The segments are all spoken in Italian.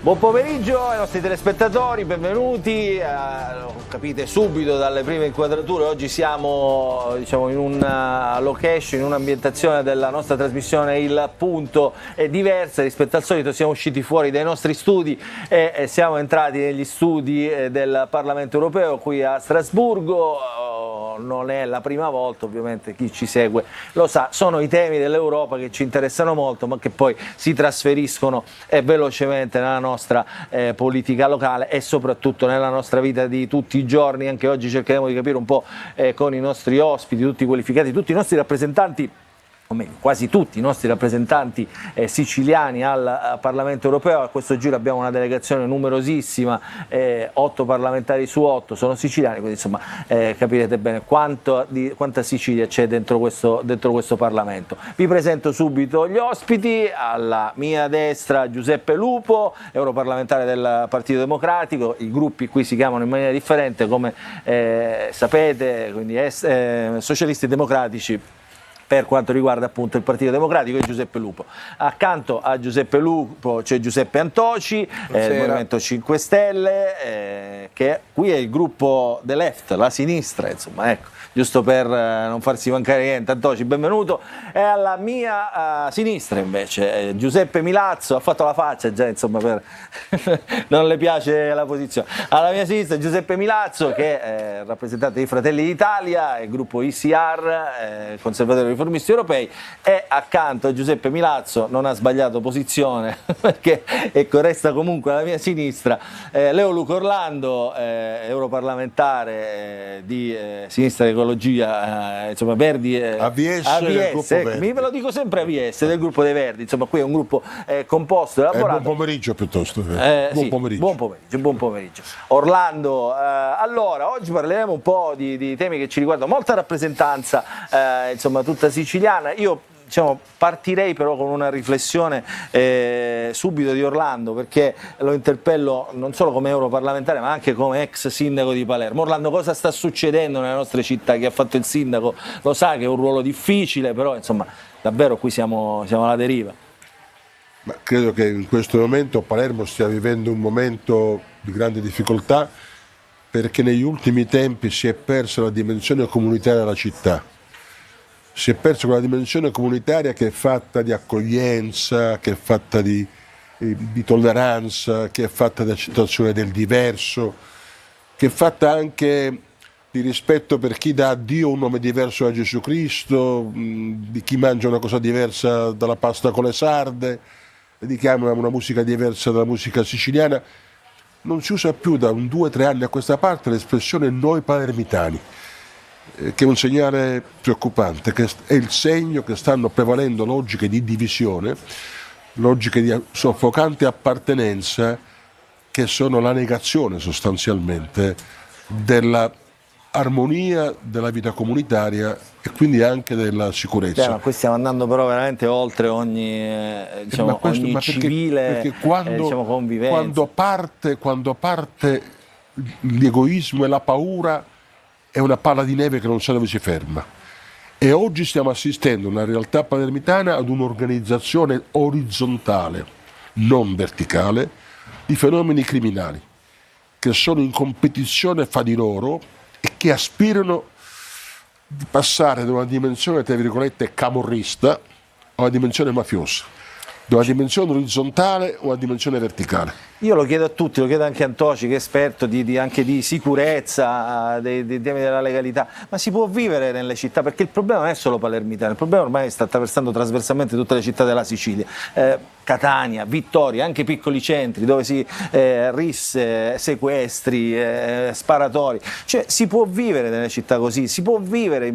Buon pomeriggio ai nostri telespettatori, benvenuti. Lo capite subito dalle prime inquadrature, oggi siamo in una location, in un'ambientazione della nostra trasmissione Il Punto è diversa rispetto al solito. Siamo usciti fuori dai nostri studi e siamo entrati negli studi del Parlamento Europeo qui a Strasburgo. Non è la prima volta, ovviamente chi ci segue lo sa, sono i temi dell'Europa che ci interessano molto ma che poi si trasferiscono velocemente nella nostra politica locale e soprattutto nella nostra vita di tutti i giorni. Anche oggi cercheremo di capire un po' con i nostri ospiti, tutti qualificati, tutti i nostri rappresentanti, o meglio, quasi tutti i nostri rappresentanti siciliani al Parlamento Europeo. A questo giro abbiamo una delegazione numerosissima, 8 parlamentari su 8 sono siciliani, quindi insomma capirete bene quanta Sicilia c'è dentro questo Parlamento. Vi presento subito gli ospiti: alla mia destra Giuseppe Lupo, europarlamentare del Partito Democratico. I gruppi qui si chiamano in maniera differente, come sapete, quindi Socialisti Democratici per quanto riguarda appunto il Partito Democratico, e Giuseppe Lupo. Accanto a Giuseppe Lupo c'è Giuseppe Antoci, del Movimento 5 Stelle, che qui è il gruppo The Left, la sinistra, insomma, ecco, giusto per non farsi mancare niente. Antoci, benvenuto. E alla mia sinistra invece Giuseppe Milazzo, ha fatto la faccia già, insomma, per non le piace la posizione. Alla mia sinistra Giuseppe Milazzo, che è rappresentante di Fratelli d'Italia, il gruppo ICR, Conservatori Riformisti Europei, e accanto a Giuseppe Milazzo, non ha sbagliato posizione perché ecco, resta comunque alla mia sinistra Leo Luca Orlando, europarlamentare di Sinistra e Ecologia, insomma Verdi, AVS, ve lo dico sempre, AVS, del gruppo dei Verdi. Insomma, qui è un gruppo composto, elaborato. Buon pomeriggio piuttosto. Buon pomeriggio. Orlando, allora oggi parleremo un po' di temi che ci riguardano, molta rappresentanza, insomma tutta siciliana. Io partirei però con una riflessione subito di Orlando, perché lo interpello non solo come europarlamentare ma anche come ex sindaco di Palermo. Orlando, cosa sta succedendo nelle nostre città? Chi ha fatto il sindaco lo sa che è un ruolo difficile, però insomma davvero qui siamo alla deriva. Ma credo che in questo momento Palermo stia vivendo un momento di grande difficoltà, perché negli ultimi tempi si è persa la dimensione comunitaria della città. Si è persa quella dimensione comunitaria che è fatta di accoglienza, che è fatta di tolleranza, che è fatta di accettazione del diverso, che è fatta anche di rispetto per chi dà a Dio un nome diverso da Gesù Cristo, di chi mangia una cosa diversa dalla pasta con le sarde, di chi ama una musica diversa dalla musica siciliana. Non si usa più da 2 o 3 anni a questa parte l'espressione noi palermitani, che è un segnale preoccupante, che è il segno che stanno prevalendo logiche di divisione, logiche di soffocante appartenenza, che sono la negazione sostanzialmente della armonia della vita comunitaria e quindi anche della sicurezza. Ma qui stiamo andando però veramente oltre ogni, ogni civile convivenza. Quando parte l'egoismo e la paura, è una palla di neve che non sa dove si ferma. E oggi stiamo assistendo nella realtà palermitana ad un'organizzazione orizzontale, non verticale, di fenomeni criminali che sono in competizione fra di loro e che aspirano di passare da una dimensione, tra virgolette, camorrista a una dimensione mafiosa, da una dimensione orizzontale a una dimensione verticale. Io lo chiedo a tutti, lo chiedo anche a Antoci, che è esperto anche di sicurezza, dei temi della legalità, ma si può vivere nelle città? Perché il problema non è solo palermitano, il problema ormai sta attraversando trasversalmente tutte le città della Sicilia. Catania, Vittoria, anche piccoli centri dove si risse, sequestri, sparatori. Cioè, si può vivere nelle città così? Si può vivere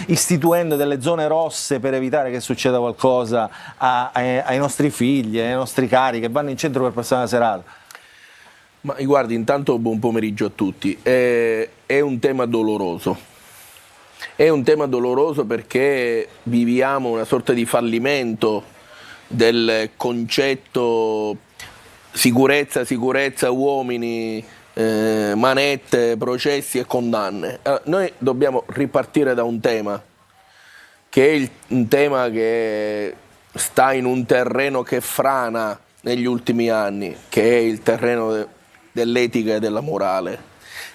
istituendo delle zone rosse per evitare che succeda qualcosa ai nostri figli, ai nostri cari che vanno in centro per passare una serata? Ma guardi, intanto buon pomeriggio a tutti. È un tema doloroso. È un tema doloroso perché viviamo una sorta di fallimento del concetto sicurezza, uomini, manette, processi e condanne. Allora, noi dobbiamo ripartire da un tema che è un tema che sta in un terreno che frana negli ultimi anni, che è il terreno dell'etica e della morale,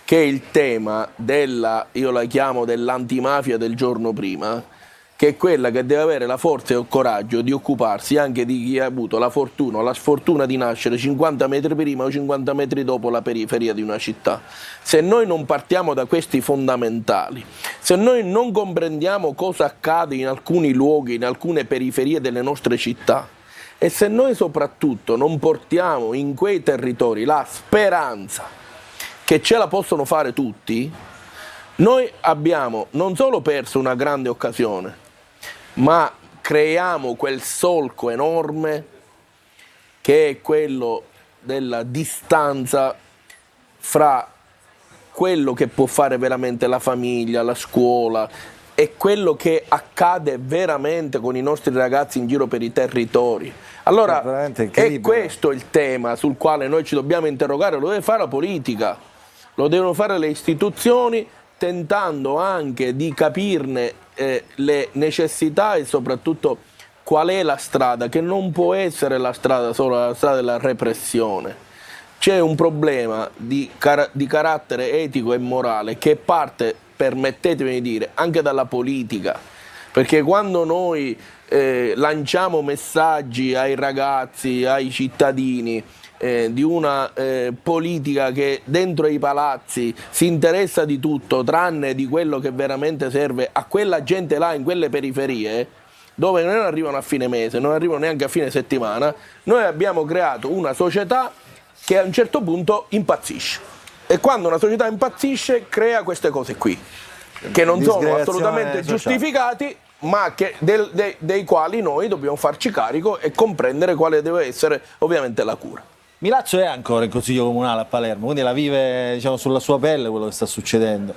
che è il tema io la chiamo dell'antimafia del giorno prima, che è quella che deve avere la forza e il coraggio di occuparsi anche di chi ha avuto la fortuna o la sfortuna di nascere 50 metri prima o 50 metri dopo la periferia di una città. Se noi non partiamo da questi fondamentali, se noi non comprendiamo cosa accade in alcuni luoghi, in alcune periferie delle nostre città, e se noi soprattutto non portiamo in quei territori la speranza che ce la possono fare tutti, noi abbiamo non solo perso una grande occasione, ma creiamo quel solco enorme che è quello della distanza fra quello che può fare veramente la famiglia, la scuola e quello che accade veramente con i nostri ragazzi in giro per i territori. Allora è questo il tema sul quale noi ci dobbiamo interrogare, lo deve fare la politica, lo devono fare le istituzioni, tentando anche di capirne le necessità e soprattutto qual è la strada, che non può essere la strada solo la strada della repressione. C'è un problema di carattere etico e morale che parte, permettetemi di dire, anche dalla politica, perché quando noi lanciamo messaggi ai ragazzi, ai cittadini, di una politica che dentro i palazzi si interessa di tutto tranne di quello che veramente serve a quella gente là in quelle periferie dove non arrivano a fine mese, non arrivano neanche a fine settimana, noi abbiamo creato una società che a un certo punto impazzisce, e quando una società impazzisce crea queste cose qui che non sono assolutamente giustificati, ma dei quali noi dobbiamo farci carico e comprendere quale deve essere ovviamente la cura. Milazzo è ancora in Consiglio Comunale a Palermo, quindi la vive, diciamo, sulla sua pelle quello che sta succedendo.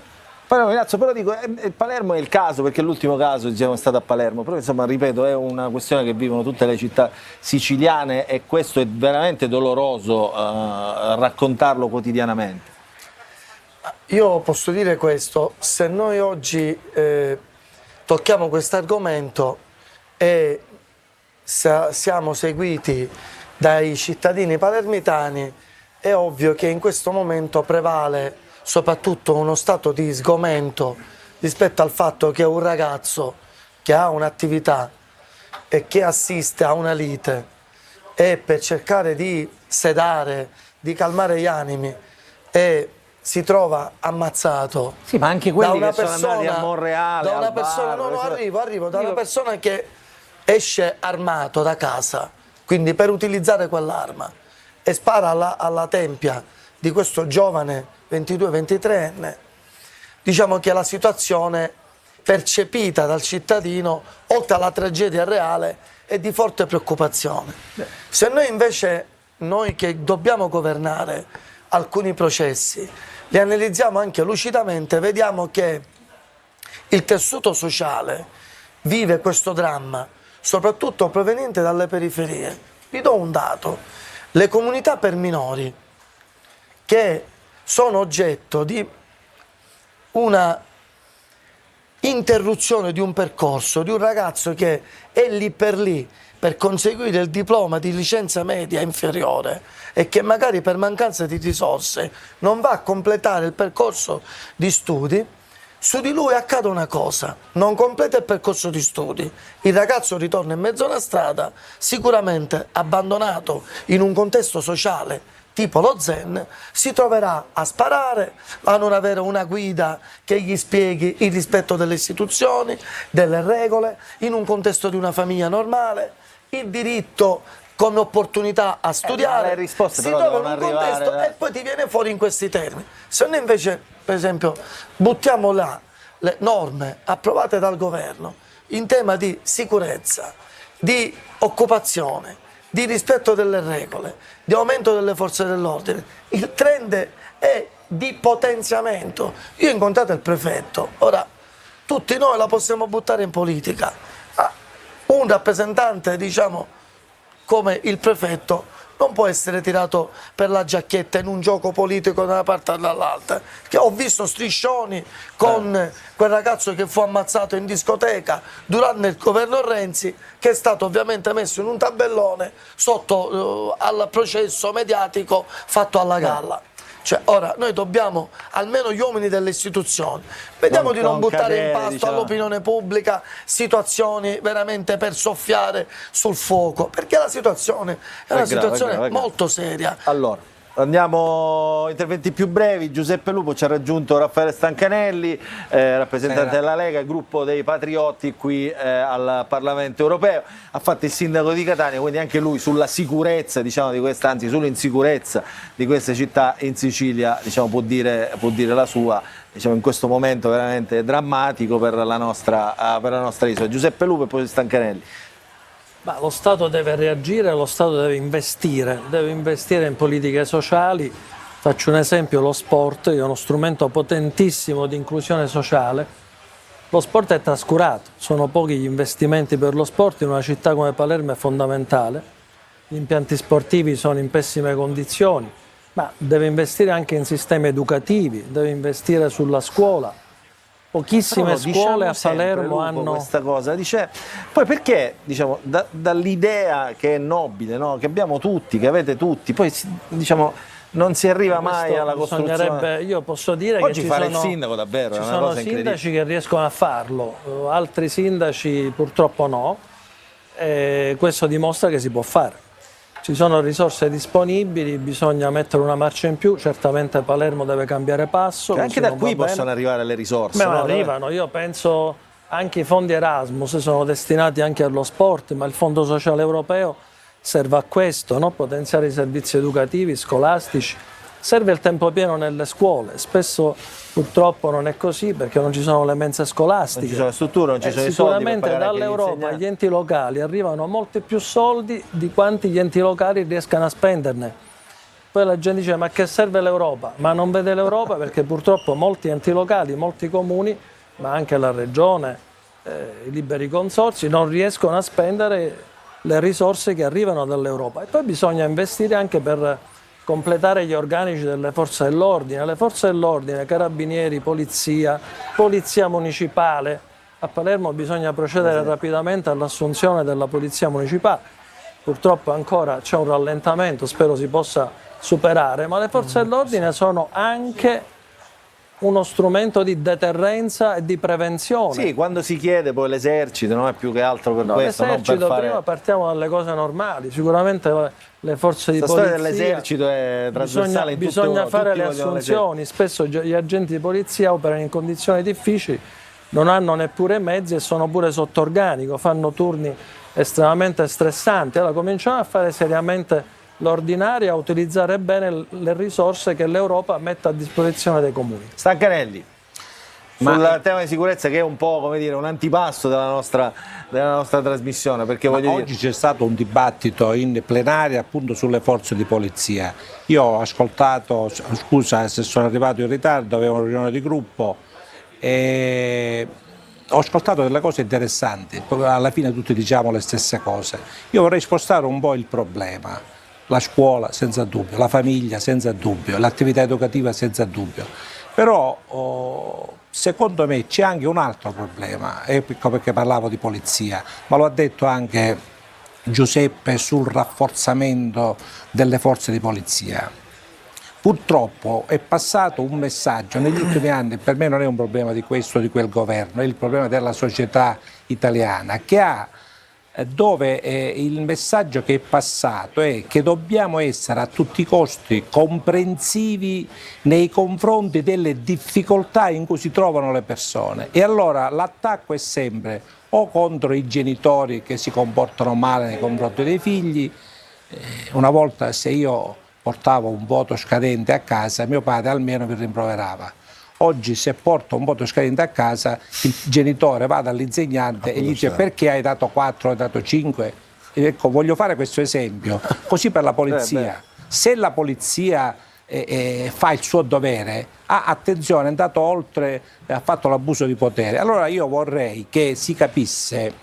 Milazzo, però dico, Palermo è il caso, perché l'ultimo caso, diciamo, è stato a Palermo, però insomma, ripeto, è una questione che vivono tutte le città siciliane e questo è veramente doloroso raccontarlo quotidianamente. Io posso dire questo: se noi oggi tocchiamo questo argomento e siamo seguiti dai cittadini palermitani, è ovvio che in questo momento prevale soprattutto uno stato di sgomento rispetto al fatto che un ragazzo che ha un'attività e che assiste a una lite e per cercare di sedare, di calmare gli animi, e si trova ammazzato. Sì, ma anche quelli da una che sono persona, andati a Monreale, da una al persona, bar, arrivo, da una persona che esce armato da casa, quindi per utilizzare quell'arma, e spara alla tempia di questo giovane 22-23enne, diciamo che la situazione percepita dal cittadino, oltre alla tragedia reale, è di forte preoccupazione. Se noi invece, noi che dobbiamo governare alcuni processi, li analizziamo anche lucidamente, vediamo che il tessuto sociale vive questo dramma, soprattutto proveniente dalle periferie. Vi do un dato: le comunità per minori che sono oggetto di una interruzione di un percorso, di un ragazzo che è lì per conseguire il diploma di licenza media inferiore e che magari per mancanza di risorse non va a completare il percorso di studi, su di lui accade una cosa: non completa il percorso di studi, il ragazzo ritorna in mezzo alla strada, sicuramente abbandonato in un contesto sociale tipo lo Zen, si troverà a sparare, a non avere una guida che gli spieghi il rispetto delle istituzioni, delle regole, in un contesto di una famiglia normale, il diritto come opportunità a studiare, le risposte si però trova in un devono contesto arrivare, e poi ti viene fuori in questi termini. Se noi invece, per esempio, buttiamo là le norme approvate dal governo in tema di sicurezza, di occupazione, di rispetto delle regole, di aumento delle forze dell'ordine, il trend è di potenziamento. Io ho incontrato il prefetto, ora tutti noi la possiamo buttare in politica, un rappresentante, diciamo, come il prefetto non può essere tirato per la giacchetta in un gioco politico da una parte o dall'altra. Che ho visto striscioni con quel ragazzo che fu ammazzato in discoteca durante il governo Renzi, che è stato ovviamente messo in un tabellone sotto al processo mediatico fatto alla galla. Cioè, ora noi dobbiamo, almeno gli uomini delle istituzioni, vediamo di non buttare cadere, in pasto diciamo, all'opinione pubblica situazioni veramente per soffiare sul fuoco, perché la situazione è una situazione molto seria. Allora, andiamo a interventi più brevi. Giuseppe Lupo, ci ha raggiunto Raffaele Stancanelli, rappresentante della Lega, il gruppo dei Patriotti qui al Parlamento Europeo. Ha fatto il sindaco di Catania, quindi anche lui sulla sicurezza, diciamo, di questa, anzi sull'insicurezza di queste città in Sicilia, diciamo, può dire la sua, diciamo, in questo momento veramente drammatico per la nostra isola. Giuseppe Lupo e poi Stancanelli. Ma lo Stato deve reagire, lo Stato deve investire in politiche sociali. Faccio un esempio, lo sport è uno strumento potentissimo di inclusione sociale. Lo sport è trascurato, sono pochi gli investimenti per lo sport, in una città come Palermo è fondamentale. Gli impianti sportivi sono in pessime condizioni, ma deve investire anche in sistemi educativi, deve investire sulla scuola. Pochissime scuole a Palermo hanno questa cosa, dice, poi perché, diciamo, dall'idea che è nobile, no? Che abbiamo tutti, che avete tutti, poi diciamo non si arriva mai alla costruzione. Io posso dire oggi che fare il sindaco davvero ci è una sono cosa sindaci che riescono a farlo, altri sindaci purtroppo no, e questo dimostra che si può fare. Ci sono risorse disponibili, bisogna mettere una marcia in più, certamente Palermo deve cambiare passo. Cioè, anche da qui possono arrivare le risorse. Ma arrivano, io penso anche i fondi Erasmus sono destinati anche allo sport, ma il Fondo Sociale Europeo serve a questo, no? Potenziare i servizi educativi, scolastici. Serve il tempo pieno nelle scuole, spesso purtroppo non è così perché non ci sono le mense scolastiche. Non ci sono le strutture, non ci sono i soldi. Sicuramente dall'Europa agli enti locali arrivano molti più soldi di quanti gli enti locali riescano a spenderne. Poi la gente dice ma che serve l'Europa? Ma non vede l'Europa perché purtroppo molti enti locali, molti comuni, ma anche la regione, i liberi consorzi non riescono a spendere le risorse che arrivano dall'Europa. E poi bisogna investire anche per completare gli organici delle forze dell'ordine. Le forze dell'ordine, carabinieri, polizia municipale. A Palermo bisogna procedere rapidamente all'assunzione della polizia municipale. Purtroppo ancora c'è un rallentamento, spero si possa superare, ma le forze dell'ordine sono anche uno strumento di deterrenza e di prevenzione. Sì, quando si chiede poi l'esercito, non è più che altro per questo, non per fare... Prima partiamo dalle cose normali, sicuramente le forze di polizia... La storia dell'esercito è trasversale in tutto. Bisogna fare le assunzioni, spesso gli agenti di polizia operano in condizioni difficili, non hanno neppure mezzi e sono pure sotto organico, fanno turni estremamente stressanti. Allora cominciamo a fare seriamente l'ordinaria, a utilizzare bene le risorse che l'Europa mette a disposizione dei comuni. Stancanelli, sul tema di sicurezza che è un po', come dire, un antipasto della nostra trasmissione, perché oggi c'è stato un dibattito in plenaria appunto sulle forze di polizia. Io ho ascoltato, scusa se sono arrivato in ritardo, avevo una riunione di gruppo e ho ascoltato delle cose interessanti, alla fine tutti diciamo le stesse cose. Io vorrei spostare un po' il problema. La scuola senza dubbio, la famiglia senza dubbio, l'attività educativa senza dubbio, però secondo me c'è anche un altro problema, ecco perché parlavo di polizia, ma lo ha detto anche Giuseppe sul rafforzamento delle forze di polizia. Purtroppo è passato un messaggio negli ultimi anni, per me non è un problema di questo o di quel governo, è il problema della società italiana che ha dove il messaggio che è passato è che dobbiamo essere a tutti i costi comprensivi nei confronti delle difficoltà in cui si trovano le persone e allora l'attacco è sempre o contro i genitori che si comportano male nei confronti dei figli. Una volta se io portavo un voto scadente a casa mio padre almeno mi rimproverava. Oggi se porto un voto scadente a casa il genitore va dall'insegnante e gli dice perché hai dato 4, hai dato 5? Ecco, voglio fare questo esempio, così per la polizia. Se la polizia fa il suo dovere, attenzione, è andato oltre, ha fatto l'abuso di potere, allora io vorrei che si capisse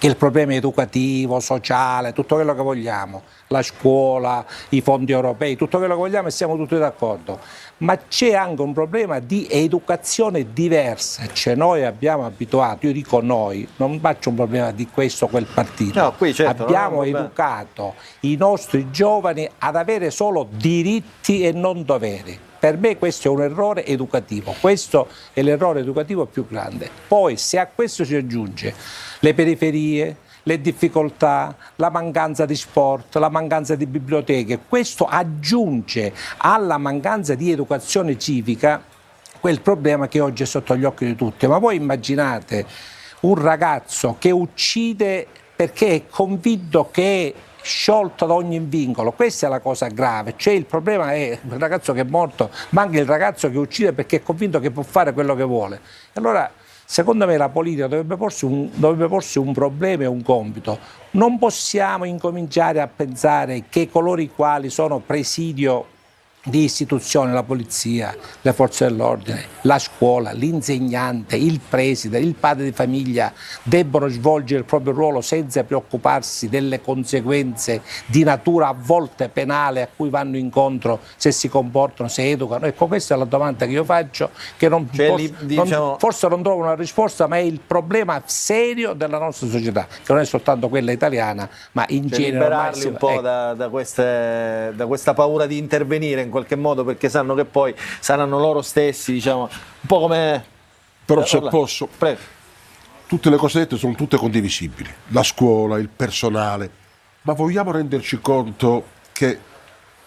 che il problema educativo, sociale, tutto quello che vogliamo, la scuola, i fondi europei, tutto quello che vogliamo e siamo tutti d'accordo, ma c'è anche un problema di educazione diversa, cioè noi abbiamo abituato, io dico noi, non faccio un problema di questo o quel partito, No, qui certo, abbiamo educato i nostri giovani ad avere solo diritti e non doveri. Per me questo è un errore educativo, questo è l'errore educativo più grande. Poi se a questo si aggiunge le periferie, le difficoltà, la mancanza di sport, la mancanza di biblioteche, questo aggiunge alla mancanza di educazione civica quel problema che oggi è sotto gli occhi di tutti. Ma voi immaginate un ragazzo che uccide perché è convinto che è sciolto da ogni vincolo, questa è la cosa grave, cioè il problema è il ragazzo che è morto, ma anche il ragazzo che uccide perché è convinto che può fare quello che vuole. Allora, secondo me la politica dovrebbe porsi un problema e un compito. Non possiamo incominciare a pensare che coloro i quali sono presidio di istituzioni, la polizia, le forze dell'ordine, la scuola, l'insegnante, il preside, il padre di famiglia debbono svolgere il proprio ruolo senza preoccuparsi delle conseguenze di natura a volte penale a cui vanno incontro se si comportano, se educano. Ecco, questa è la domanda che io faccio, che forse non trovo una risposta, ma è il problema serio della nostra società, che non è soltanto quella italiana, ma in genere. Liberarli un po' da questa paura di intervenire in qualche modo, perché sanno che poi saranno loro stessi, diciamo, un po' come... Però se posso, prego. Tutte le cose dette sono tutte condivisibili, la scuola, il personale, ma vogliamo renderci conto che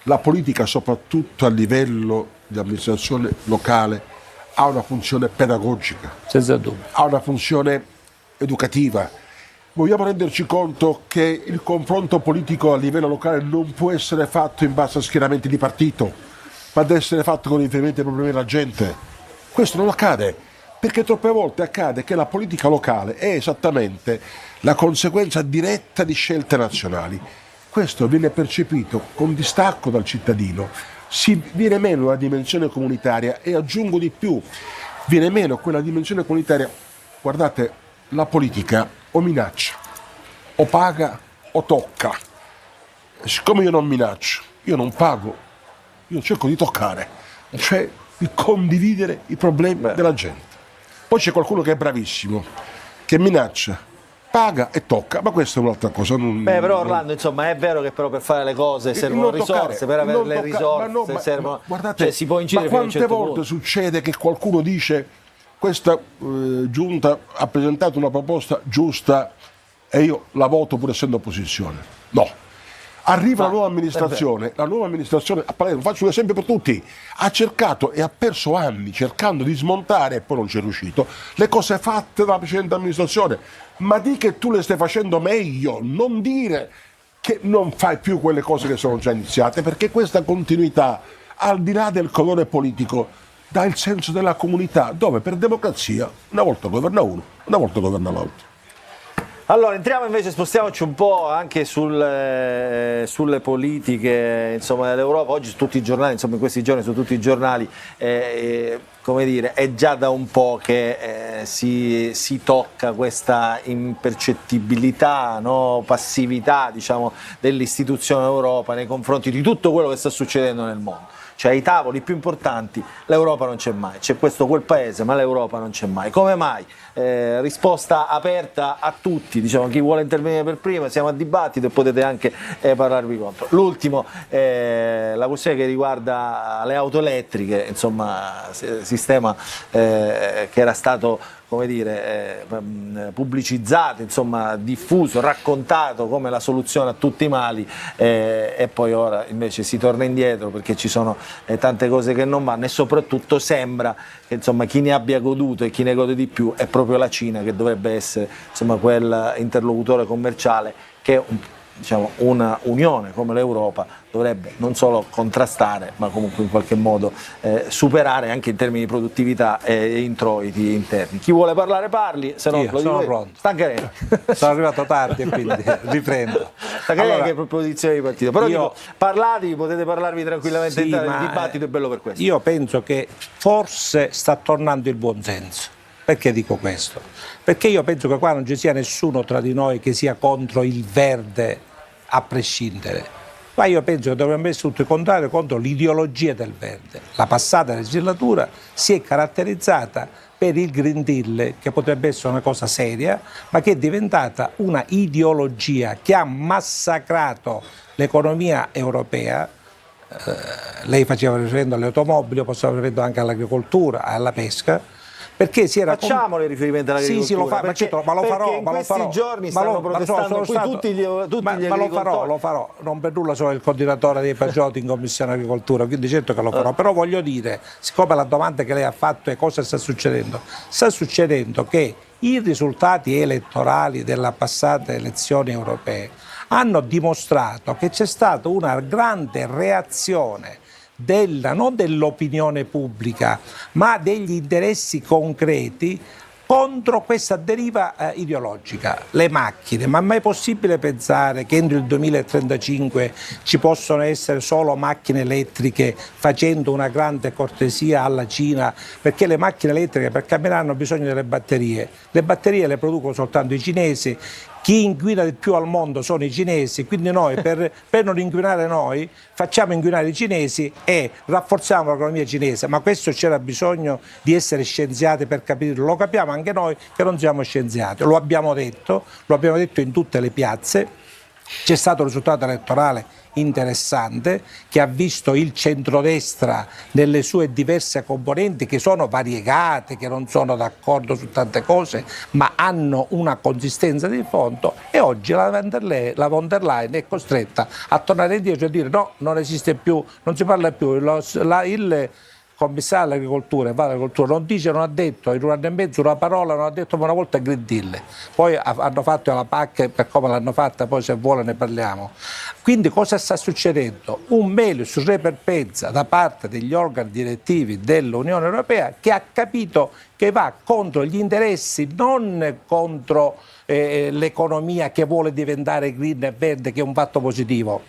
la politica, soprattutto a livello di amministrazione locale, ha una funzione pedagogica, senza dubbio, ha una funzione educativa. Vogliamo renderci conto che il confronto politico a livello locale non può essere fatto in base a schieramenti di partito, ma deve essere fatto con riferimento ai problemi della gente. Questo non accade, perché troppe volte accade che la politica locale è esattamente la conseguenza diretta di scelte nazionali. Questo viene percepito con distacco dal cittadino, si viene meno la dimensione comunitaria e aggiungo di più, viene meno quella dimensione comunitaria. Guardate, la politica o minaccia, o paga o tocca. Siccome io non minaccio, io non pago, io cerco di toccare, cioè di condividere i problemi della gente. Poi c'è qualcuno che è bravissimo, che minaccia, paga e tocca, ma questa è un'altra cosa. Però Orlando, insomma, è vero che però per fare le cose servono risorse, per avere le risorse servono... Guardate, cioè, si può incidere ma quante volte punto. succede che qualcuno dice questa giunta ha presentato una proposta giusta e io la voto pur essendo opposizione? No. Arriva la nuova amministrazione, a Palermo, faccio un esempio per tutti, ha cercato e ha perso anni cercando di smontare, e poi non ci è riuscito, le cose fatte dalla precedente amministrazione. Ma di che tu le stai facendo meglio, non dire che non fai più quelle cose che sono già iniziate, perché questa continuità, al di là del colore politico, dà il senso della comunità, dove per democrazia una volta governa uno, una volta governa l'altro. Allora, entriamo invece, spostiamoci un po' anche sulle politiche, insomma, dell'Europa. Oggi su tutti i giornali, insomma in questi giorni su tutti i giornali, come dire, è già da un po' che si tocca questa impercettibilità, no? Passività, diciamo, dell'istituzione Europa nei confronti di tutto quello che sta succedendo nel mondo. Cioè ai tavoli più importanti l'Europa non c'è mai, c'è questo o quel paese, ma l'Europa non c'è mai. Come mai? Risposta aperta a tutti, diciamo, chi vuole intervenire per prima, siamo a dibattito e potete anche parlarvi contro. L'ultimo, la questione che riguarda le auto elettriche, insomma, sistema che era stato, come dire, pubblicizzato, insomma, diffuso, raccontato come la soluzione a tutti i mali, e poi ora invece si torna indietro perché ci sono tante cose che non vanno, e soprattutto sembra che, insomma, chi ne abbia goduto e chi ne gode di più è proprio la Cina, che dovrebbe essere, insomma, quel interlocutore commerciale che, diciamo, una unione come l'Europa dovrebbe non solo contrastare, ma comunque in qualche modo superare anche in termini di produttività e introiti interni. Chi vuole parlare parli, se no io lo sono dico pronto. Stancherei. Sono arrivato tardi e quindi riprendo. Stancherei Allora, che proposizione di partito, però io- dico, parlatevi, potete parlarvi tranquillamente, Sì, entrare, il ma, dibattito è bello per questo. Io penso che forse sta tornando il buonsenso. Perché dico questo? Perché io penso che qua non ci sia nessuno tra di noi che sia contro il verde a prescindere. Ma io penso che dovremmo essere tutti contrari contro l'ideologia del verde. La passata legislatura si è caratterizzata per il Green Deal, che potrebbe essere una cosa seria, ma che è diventata una ideologia che ha massacrato l'economia europea. Lei faceva riferimento alle automobili, io posso fare riferimento anche all'agricoltura, alla pesca. Perché si era Facciamole riferimento all'agricoltura. Sì, lo fa, perché, ma lo farò. perché in questi giorni stanno protestando qui tutti gli agricoltori. Lo farò, non per nulla sono il coordinatore dei Patrioti in Commissione Agricoltura, quindi certo che lo farò, però voglio dire, siccome la domanda che lei ha fatto è cosa sta succedendo che i risultati elettorali della passata elezioni europee hanno dimostrato che c'è stata una grande reazione non dell'opinione pubblica, ma degli interessi concreti contro questa deriva ideologica. Le macchine, ma mai è possibile pensare che entro il 2035 ci possono essere solo macchine elettriche, facendo una grande cortesia alla Cina, perché le macchine elettriche per camminare hanno bisogno delle batterie le producono soltanto i cinesi. Chi inquina di più al mondo sono i cinesi, quindi noi per non inquinare noi facciamo inquinare i cinesi e rafforziamo l'economia cinese, ma questo c'era bisogno di essere scienziati per capirlo, lo capiamo anche noi che non siamo scienziati, lo abbiamo detto in tutte le piazze. C'è stato un risultato elettorale interessante che ha visto il centrodestra nelle sue diverse componenti che sono variegate, che non sono d'accordo su tante cose, ma hanno una consistenza di fondo, e oggi la von der Leyen è costretta a tornare indietro e dire no, non esiste più, non si parla più, il commissario all'agricoltura e all'agricoltura non ha detto in un anno e mezzo una parola, non ha detto una volta Green Deal, poi hanno fatto la PAC per come l'hanno fatta, poi se vuole ne parliamo. Quindi cosa sta succedendo? Un melius re perpensa da parte degli organi direttivi dell'Unione Europea che ha capito che va contro gli interessi, non contro l'economia che vuole diventare green e verde, che è un fatto positivo,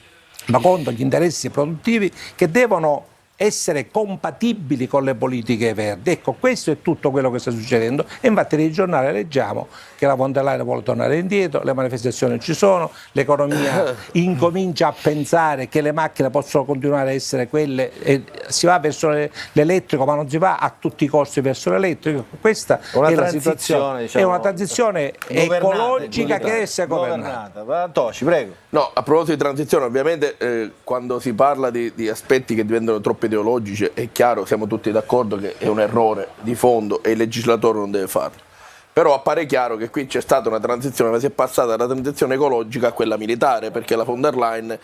ma contro gli interessi produttivi che devono essere compatibili con le politiche verdi. Ecco, questo è tutto quello che sta succedendo, e infatti nei giornali leggiamo che la von der Leyen vuole tornare indietro, le manifestazioni ci sono, l'economia incomincia a pensare che le macchine possono continuare a essere quelle, e si va verso l'elettrico, ma non si va a tutti i costi verso l'elettrico. Questa è la situazione, diciamo, è una transizione ecologica che deve essere governata. Antoci, prego. No, a proposito di transizione, ovviamente quando si parla di aspetti che diventano troppo ideologici, è chiaro, siamo tutti d'accordo che è un errore di fondo e il legislatore non deve farlo. Però appare chiaro che qui c'è stata una transizione, ma si è passata dalla transizione ecologica a quella militare, perché la von der Leyen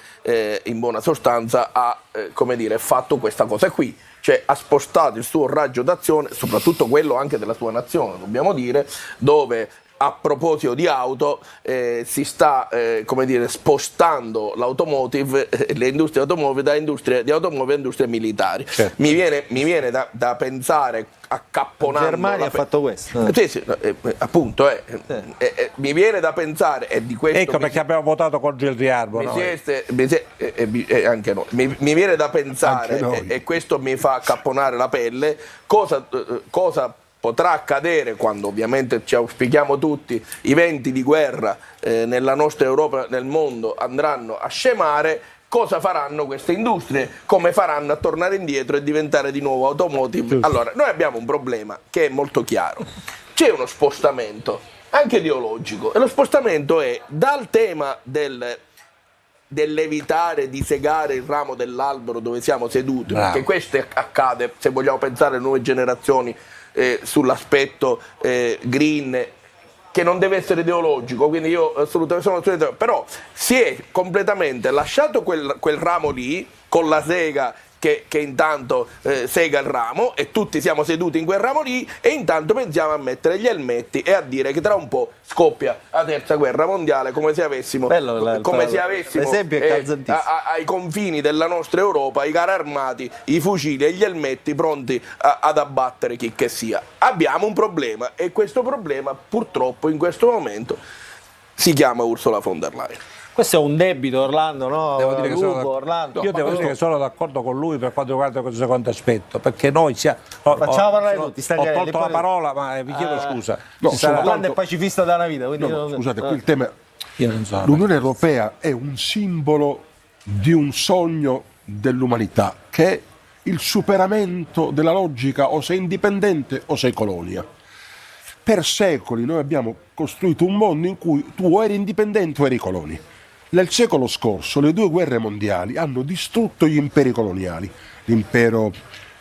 in buona sostanza ha fatto questa cosa qui, cioè ha spostato il suo raggio d'azione, soprattutto quello anche della sua nazione, dobbiamo dire, dove a proposito di auto si sta spostando l'automotive, le industrie automobili da industrie di automobili a industrie militari. Certo. Mi viene da pensare, accapponando La Germania ha fatto questo. Sì, appunto, mi viene da pensare, e di questo ecco perché abbiamo votato contro il riarmo. Anche noi. Mi viene da pensare, e questo mi fa accapponare la pelle, cosa potrà accadere quando, ovviamente ci auspichiamo tutti, i venti di guerra nella nostra Europa, nel mondo, andranno a scemare. Cosa faranno queste industrie? Come faranno a tornare indietro e diventare di nuovo automotive? Allora, noi abbiamo un problema che è molto chiaro. C'è uno spostamento, anche ideologico, e lo spostamento è dal tema dell'evitare di segare il ramo dell'albero dove siamo seduti, perché questo accade, se vogliamo pensare alle nuove generazioni, sull'aspetto green, che non deve essere ideologico, quindi io assolutamente, però si è completamente lasciato quel ramo lì con la sega che intanto sega il ramo, e tutti siamo seduti in quel ramo lì, e intanto pensiamo a mettere gli elmetti e a dire che tra un po' scoppia la terza guerra mondiale, come se avessimo l'esempio è calzantissimo, ai confini della nostra Europa i carri armati, i fucili e gli elmetti pronti ad abbattere chi che sia. Abbiamo un problema, e questo problema purtroppo in questo momento si chiama Ursula von der Leyen. Questo è un debito, Orlando, no? Devo dire che Lupo, Orlando. io devo dire che sono d'accordo con lui per quanto riguarda questo secondo aspetto, perché noi Facciamo parlare tutti, ho tolto la parola, ma vi chiedo scusa. No, Orlando è pacifista da una vita, quindi Scusate, qui il tema Io non so. l'Unione Europea è un simbolo di un sogno dell'umanità, che è il superamento della logica o sei indipendente o sei colonia. Per secoli noi abbiamo costruito un mondo in cui tu o eri indipendente o eri colonia. Nel secolo scorso le 2 guerre mondiali hanno distrutto gli imperi coloniali, l'impero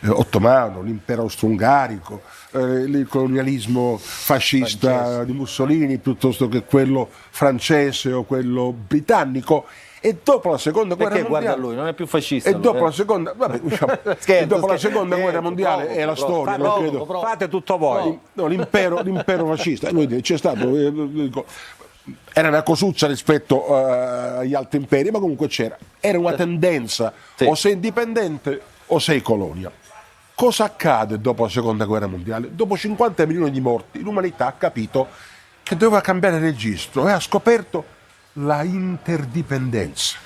ottomano, l'impero austro-ungarico, il colonialismo fascista di Mussolini piuttosto che quello francese o quello britannico. E dopo la seconda guerra perché mondiale, guarda lui, non è più fascista. e dopo la seconda, vabbè, diciamo, e dopo la seconda guerra mondiale è la storia, non credo. Fate tutto voi. No, l'impero fascista, lui dice, c'è stato, era una cosuzza rispetto agli altri imperi, ma comunque c'era. Era una tendenza, Sì. o sei indipendente o sei colonia. Cosa accade dopo la seconda guerra mondiale? Dopo 50 milioni di morti, l'umanità ha capito che doveva cambiare registro e ha scoperto la interdipendenza.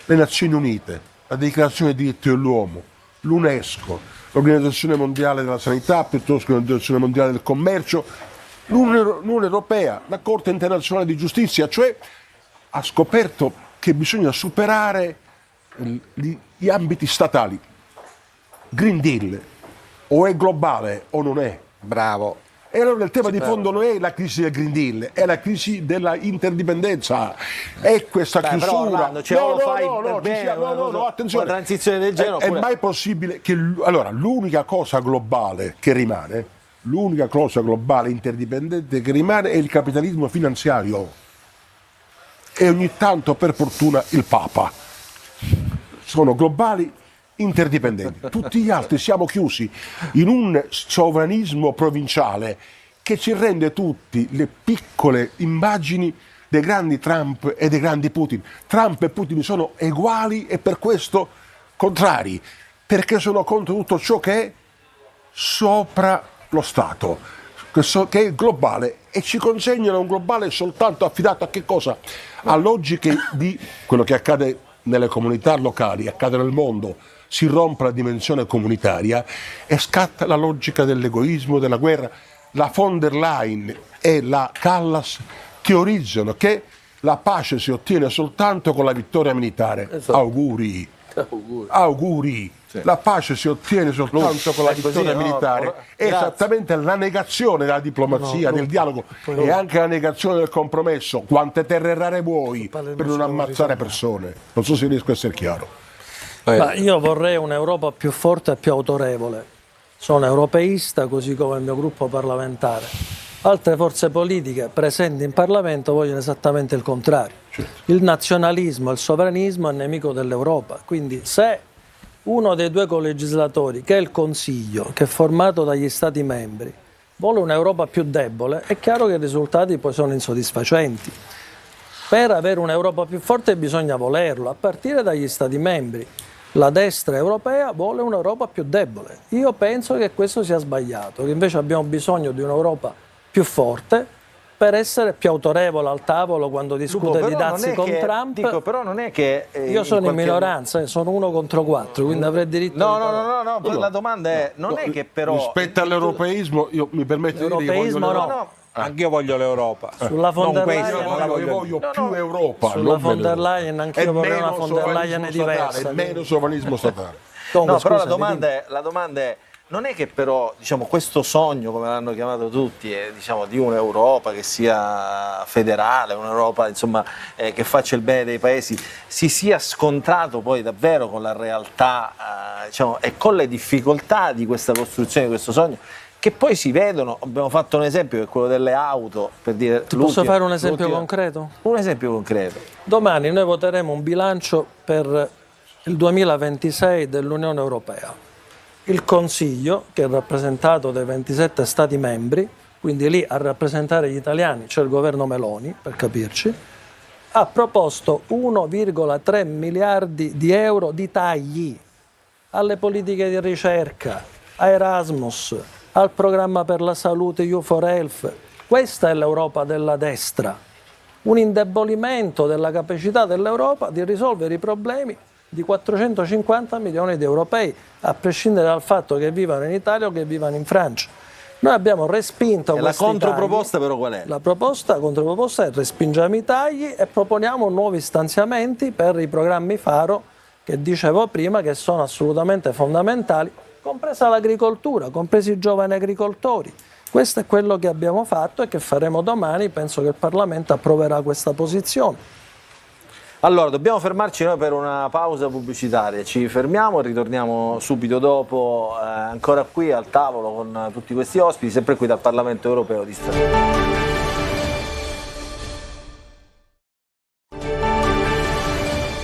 Le Nazioni Unite, la Dichiarazione dei diritti dell'uomo, l'UNESCO, l'Organizzazione Mondiale della Sanità piuttosto che l'Organizzazione Mondiale del Commercio, l'Unione Europea, la Corte Internazionale di Giustizia, cioè ha scoperto che bisogna superare gli ambiti statali. Green Deal, o è globale o non è. Bravo. E allora il tema di fondo non è la crisi del Green Deal, è la crisi della interdipendenza. È questa Però chiusura. Orlando, cioè, o lo fai per bene, attenzione. una transizione del genere, È oppure- mai possibile che allora l'unica cosa globale che rimane, l'unica cosa globale interdipendente che rimane è il capitalismo finanziario. E ogni tanto, per fortuna, il Papa. Sono globali interdipendenti. Tutti gli altri siamo chiusi in un sovranismo provinciale che ci rende tutti le piccole immagini dei grandi Trump e dei grandi Putin. Trump e Putin sono uguali e per questo contrari, perché sono contro tutto ciò che è sopra lo Stato, che è globale, e ci consegnano un globale soltanto affidato a che cosa? A logiche di quello che accade nelle comunità locali, accade nel mondo. Si rompe la dimensione comunitaria e scatta la logica dell'egoismo, della guerra. La von der Leyen e la Callas teorizzano che la pace si ottiene soltanto con la vittoria militare. Esatto. Auguri. Auguri. La pace si ottiene soltanto con la vittoria militare. È esattamente la negazione della diplomazia, del dialogo e anche la negazione del compromesso. Quante terre rare vuoi per non ammazzare persone? Non so se riesco a essere chiaro. Ma io vorrei un'Europa più forte e più autorevole. Sono europeista, così come il mio gruppo parlamentare. Altre forze politiche presenti in Parlamento vogliono esattamente il contrario. Il nazionalismo, il sovranismo è nemico dell'Europa. Quindi se uno dei 2 colegislatori, che è il Consiglio, che è formato dagli Stati membri, vuole un'Europa più debole, è chiaro che i risultati poi sono insoddisfacenti. Per avere un'Europa più forte bisogna volerlo, a partire dagli Stati membri. La destra europea vuole un'Europa più debole. Io penso che questo sia sbagliato, che invece abbiamo bisogno di un'Europa più forte per essere più autorevole al tavolo quando discute di dazi con Trump. Dico, però non è che Io sono in qualche minoranza, sono 1 contro 4, quindi avrei diritto No, di no, parlare. no, no, la domanda è, non è che però... Rispetto all'europeismo, io mi permetto di dire che voglio L'europeismo no. l'Europa. Anch'io voglio l'Europa. Sulla von der Non questa, Leyen, non la Io voglio più Europa. Sulla non von meno der Europa. Leyen, anch'io E vorrei una meno von der Leyen sovranismo diversa. statale, meno sovranismo statale. Comunque, No, però scusami, la domanda è, non è che però diciamo, questo sogno, come l'hanno chiamato tutti, diciamo, di un'Europa che sia federale, un'Europa insomma, che faccia il bene dei paesi, si sia scontrato poi davvero con la realtà diciamo, e con le difficoltà di questa costruzione, di questo sogno, che poi si vedono. Abbiamo fatto un esempio che è quello delle auto, per dire. Ti posso fare un esempio concreto? Un esempio concreto. Domani noi voteremo un bilancio per il 2026 dell'Unione Europea. Il Consiglio, che è rappresentato dai 27 Stati membri, quindi lì a rappresentare gli italiani c'è il governo Meloni, per capirci, ha proposto 1,3 miliardi di euro di tagli alle politiche di ricerca, a Erasmus, al programma per la salute EU4Health. Questa è l'Europa della destra. un indebolimento della capacità dell'Europa di risolvere i problemi di 450 milioni di europei, a prescindere dal fatto che vivano in Italia o che vivano in Francia. Noi abbiamo respinto la questi controproposta tagli. però qual è? La controproposta è respingiamo i tagli e proponiamo nuovi stanziamenti per i programmi Faro che dicevo prima, che sono assolutamente fondamentali, compresa l'agricoltura, compresi i giovani agricoltori. Questo è quello che abbiamo fatto e che faremo domani. Penso che il Parlamento approverà questa posizione. Allora, dobbiamo fermarci noi per una pausa pubblicitaria, ci fermiamo e ritorniamo subito dopo, ancora qui al tavolo con tutti questi ospiti, sempre qui dal Parlamento Europeo di Strasburgo.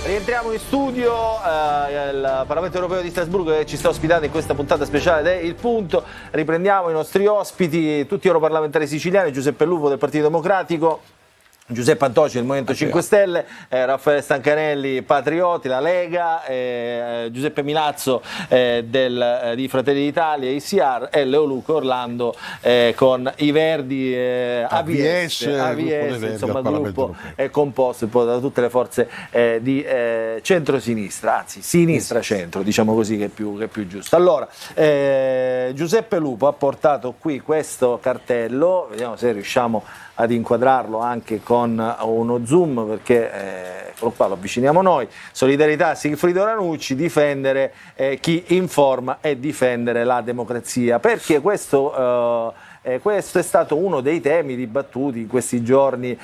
Rientriamo in studio, il Parlamento Europeo di Strasburgo che ci sta ospitando in questa puntata speciale del Il Punto. Riprendiamo i nostri ospiti, tutti europarlamentari siciliani, Giuseppe Lupo del Partito Democratico, Giuseppe Antoci del Movimento 5 Stelle, Raffaele Stancanelli Patrioti, la Lega, Giuseppe Milazzo di Fratelli d'Italia, ICR, e Leo Luca Orlando con i Verdi, AVS, insomma il gruppo è composto da tutte le forze di centro-sinistra, anzi sinistra-centro, diciamo così, che è più giusto. Allora, Giuseppe Lupo ha portato qui questo cartello, vediamo se riusciamo ad inquadrarlo anche con uno zoom, perché eccolo qua, lo avviciniamo noi. Solidarietà Sigfrido Ranucci, difendere chi informa e difendere la democrazia, perché questo è stato uno dei temi dibattuti in questi giorni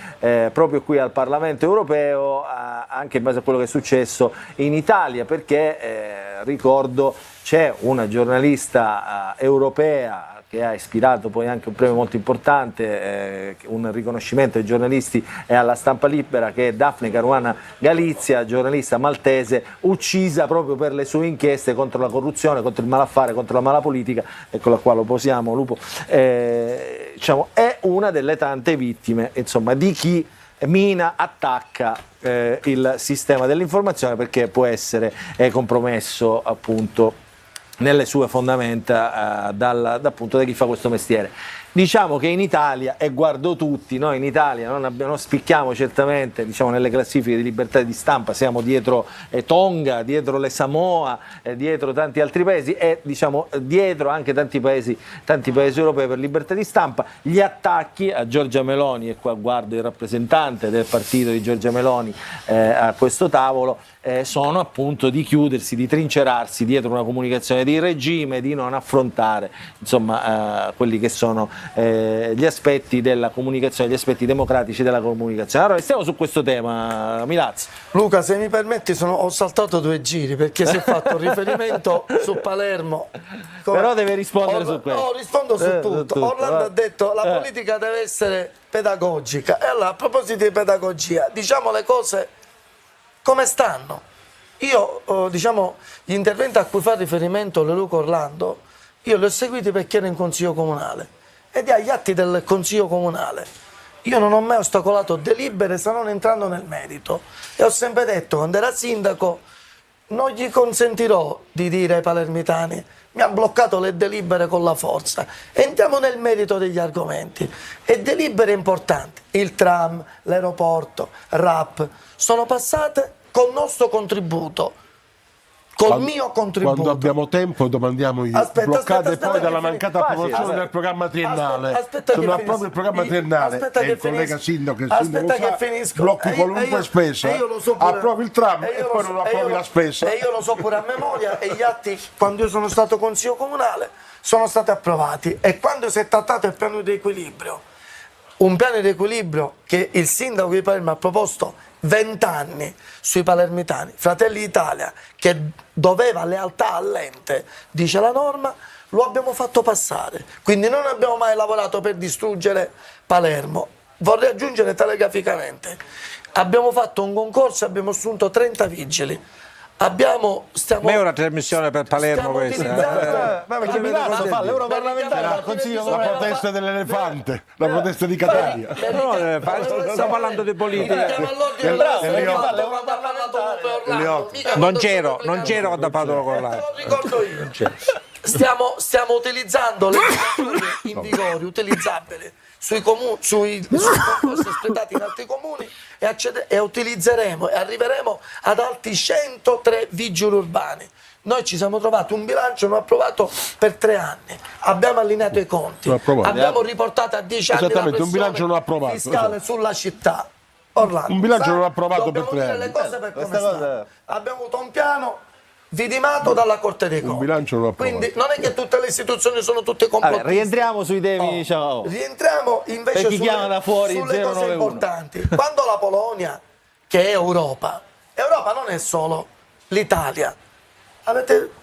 proprio qui al Parlamento Europeo, anche in base a quello che è successo in Italia, perché ricordo c'è una giornalista europea che ha ispirato poi anche un premio molto importante, un riconoscimento ai giornalisti e alla stampa libera, che è Daphne Caruana Galizia, giornalista maltese, uccisa proprio per le sue inchieste contro la corruzione, contro il malaffare, contro la malapolitica. Eccola qua, lo posiamo, Lupo. Diciamo, è una delle tante vittime, insomma, di chi mina, attacca il sistema dell'informazione, perché può essere compromesso appunto nelle sue fondamenta appunto da chi fa questo mestiere. Diciamo che in Italia, e guardo tutti, noi in Italia non spicchiamo certamente, diciamo, nelle classifiche di libertà di stampa, siamo dietro Tonga, dietro le Samoa, dietro tanti altri paesi e diciamo dietro anche tanti paesi europei per libertà di stampa. Gli attacchi a Giorgia Meloni, e qua guardo il rappresentante del partito di Giorgia Meloni a questo tavolo, sono appunto di chiudersi, di trincerarsi dietro una comunicazione di regime, di non affrontare insomma quelli che sono gli aspetti della comunicazione, gli aspetti democratici della comunicazione. Allora stiamo su questo tema, Milazzo. Luca, se mi permetti, ho saltato 2 giri perché si è fatto riferimento su Palermo. Però deve rispondere su questo. No, rispondo su tutto. Orlando ha detto la politica deve essere pedagogica, e allora, a proposito di pedagogia, diciamo le cose come stanno. Io, diciamo, gli interventi a cui fa riferimento Leoluca Orlando, io li ho seguiti perché ero in Consiglio Comunale, ed agli atti del Consiglio Comunale io non ho mai ostacolato delibere se non entrando nel merito, e ho sempre detto, quando era sindaco, non gli consentirò di dire ai palermitani mi ha bloccato le delibere con la forza. Entriamo nel merito degli argomenti, e delibere importanti, il tram, l'aeroporto, RAP, sono passate col nostro contributo, col mio contributo. Quando abbiamo tempo domandiamo i bloccate poi dalla mancata approvazione del programma triennale. Sono proprio il programma triennale, e il collega sindaco blocchi qualunque spesa, approvi il tram e poi non approvi la spesa. E io lo so pure a memoria, e gli atti, quando io sono stato consiglio comunale, sono stati approvati. E quando si è trattato il piano di equilibrio, un piano di equilibrio che il sindaco di Palermo ha proposto 20 anni sui palermitani, Fratelli d'Italia, che doveva lealtà all'ente, dice la norma, lo abbiamo fatto passare. Quindi non abbiamo mai lavorato per distruggere Palermo. Vorrei aggiungere telegraficamente, abbiamo fatto un concorso e abbiamo assunto 30 vigili. Ma è una trasmissione per Palermo questa. Ma perché Milazzo fa l'europarlamentare al Consiglio. La protesta dell'elefante, la protesta di Catania. Stiamo parlando di politica. Non c'ero quando ha parlato con l'altro. Ricordo io. Stiamo utilizzando le misure in vigore, utilizzabili sui concorsi espletati in altri comuni e utilizzeremo e arriveremo ad altri 103 vigili urbani. Noi ci siamo trovati un bilancio non approvato per 3 anni, abbiamo allineato i conti, abbiamo riportato a 10 anni la Esattamente, un pressione bilancio non approvato, fiscale sulla città. Orlando, Un bilancio non approvato per 3 anni. Le cose per come Questa cosa- stanno. Abbiamo avuto un piano vidimato dalla Corte dei Conti. bilancio non approvato. Quindi non è che tutte le istituzioni sono tutte complottiste. Vabbè, rientriamo sui temi, diciamo. Rientriamo invece Per chi chiama da fuori sulle cose 091. importanti. Quando la Polonia, che è Europa non è solo l'Italia,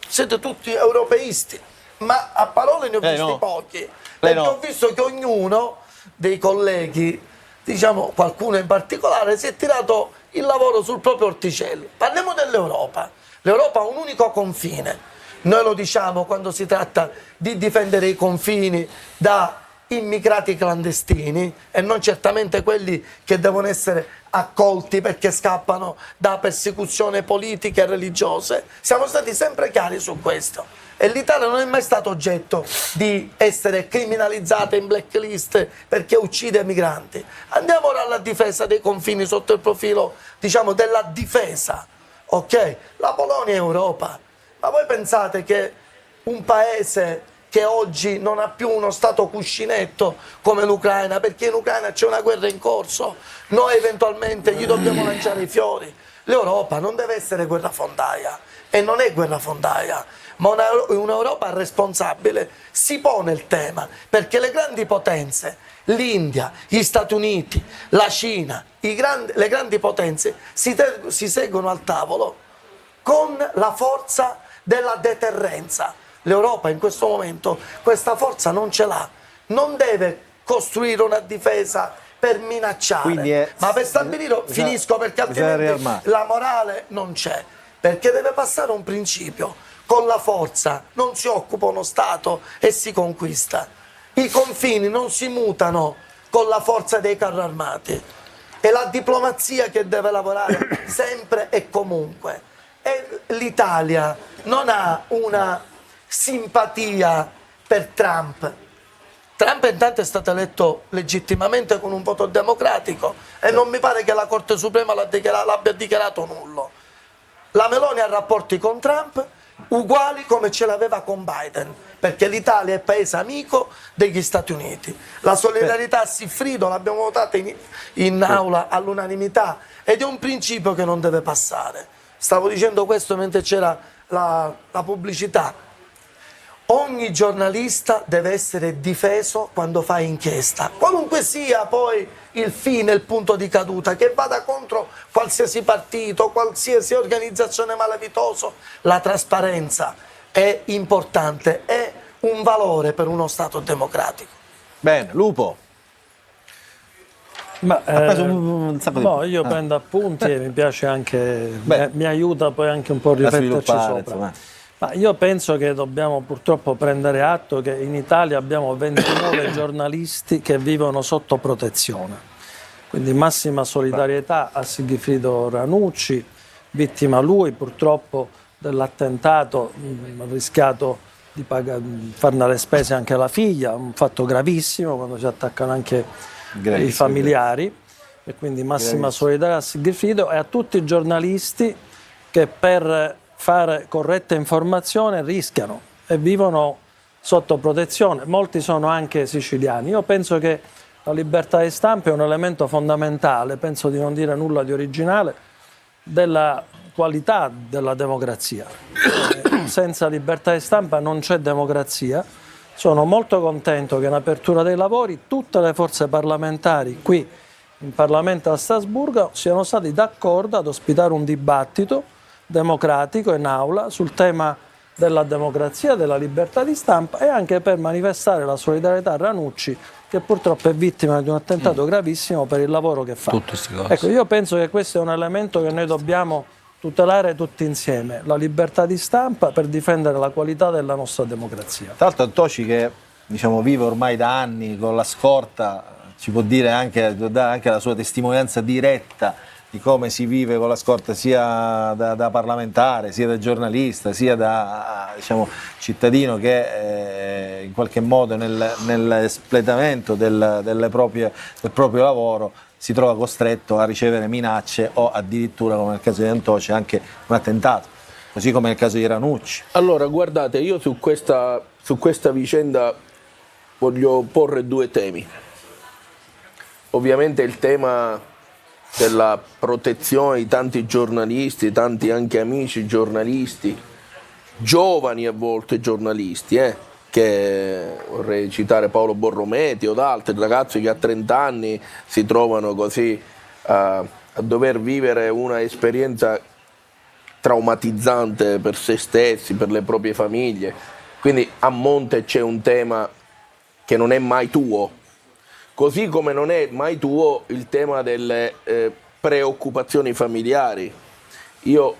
siete tutti europeisti, ma a parole ne ho visti no. pochi, perché no. ho visto che ognuno dei colleghi, diciamo qualcuno in particolare, si è tirato il lavoro sul proprio orticello. Parliamo dell'Europa. L'Europa ha un unico confine. Noi lo diciamo quando si tratta di difendere i confini da immigrati clandestini e non certamente quelli che devono essere accolti perché scappano da persecuzioni politiche e religiose. Siamo stati sempre chiari su questo. E l'Italia non è mai stato oggetto di essere criminalizzata in blacklist perché uccide migranti. Andiamo ora alla difesa dei confini sotto il profilo, diciamo, della difesa. Ok? La Polonia è Europa. Ma voi pensate che un paese che oggi non ha più uno stato cuscinetto come l'Ucraina, perché in Ucraina c'è una guerra in corso, noi eventualmente gli dobbiamo lanciare i fiori. L'Europa non deve essere guerrafondaia e non è guerrafondaia, ma un'Europa responsabile si pone il tema, perché le grandi potenze, l'India, gli Stati Uniti, la Cina, le grandi potenze si seggono al tavolo con la forza della deterrenza. L'Europa in questo momento questa forza non ce l'ha, non deve costruire una difesa per minacciare, ma per stabilire, finisco perché altrimenti la morale non c'è, perché deve passare un principio: con la forza non si occupa uno Stato e si conquista, i confini non si mutano con la forza dei carri armati, è la diplomazia che deve lavorare sempre e comunque. E l'Italia non ha una simpatia per Trump. Trump intanto è stato eletto legittimamente con un voto democratico e non mi pare che la Corte Suprema l'abbia dichiarato nullo. La Meloni ha rapporti con Trump uguali come ce l'aveva con Biden, perché l'Italia è paese amico degli Stati Uniti. La solidarietà a Siffrido l'abbiamo votata in aula all'unanimità ed è un principio che non deve passare. Stavo dicendo questo mentre c'era la pubblicità. Ogni giornalista deve essere difeso quando fa inchiesta, qualunque sia poi il fine, il punto di caduta, che vada contro qualsiasi partito, qualsiasi organizzazione malavitosa. La trasparenza è importante, è un valore per uno Stato democratico. Bene, Lupo. Ma, Ha preso un sacco di no, io prendo appunti e mi piace anche, mi aiuta poi anche un po' a rifletterci sopra. Insomma. Ma io penso che dobbiamo purtroppo prendere atto che in Italia abbiamo 29 giornalisti che vivono sotto protezione. Quindi massima solidarietà a Sigifrido Ranucci, vittima lui purtroppo dell'attentato, ha rischiato di farne le spese anche la figlia, un fatto gravissimo quando si attaccano anche i familiari. E quindi massima solidarietà a Sigifrido e a tutti i giornalisti che per fare corretta informazione rischiano e vivono sotto protezione. Molti sono anche siciliani. Io penso che la libertà di stampa è un elemento fondamentale, penso di non dire nulla di originale, della qualità della democrazia. Senza libertà di stampa non c'è democrazia. Sono molto contento che in apertura dei lavori tutte le forze parlamentari qui in Parlamento a Strasburgo siano stati d'accordo ad ospitare un dibattito democratico in aula sul tema della democrazia, della libertà di stampa e anche per manifestare la solidarietà a Ranucci, che purtroppo è vittima di un attentato gravissimo per il lavoro che fa. Ecco, io penso che questo è un elemento che noi dobbiamo tutelare tutti insieme, la libertà di stampa per difendere la qualità della nostra democrazia. Tra l'altro Toci, che diciamo vive ormai da anni con la scorta, ci può dire anche, dare anche la sua testimonianza diretta di come si vive con la scorta sia da parlamentare, sia da giornalista, sia da diciamo, cittadino che in qualche modo nell'espletamento del proprio lavoro si trova costretto a ricevere minacce o addirittura, come nel caso di Antoce, anche un attentato, così come nel caso di Ranucci. Allora, guardate, io su questa vicenda voglio porre due temi. Ovviamente il tema della protezione di tanti giornalisti, tanti anche amici giornalisti, giovani a volte giornalisti, che vorrei citare Paolo Borrometi o altri ragazzi che a 30 anni si trovano così a dover vivere una esperienza traumatizzante per se stessi, per le proprie famiglie. Quindi a monte c'è un tema che non è mai tuo, così come non è mai tuo il tema delle preoccupazioni familiari. Io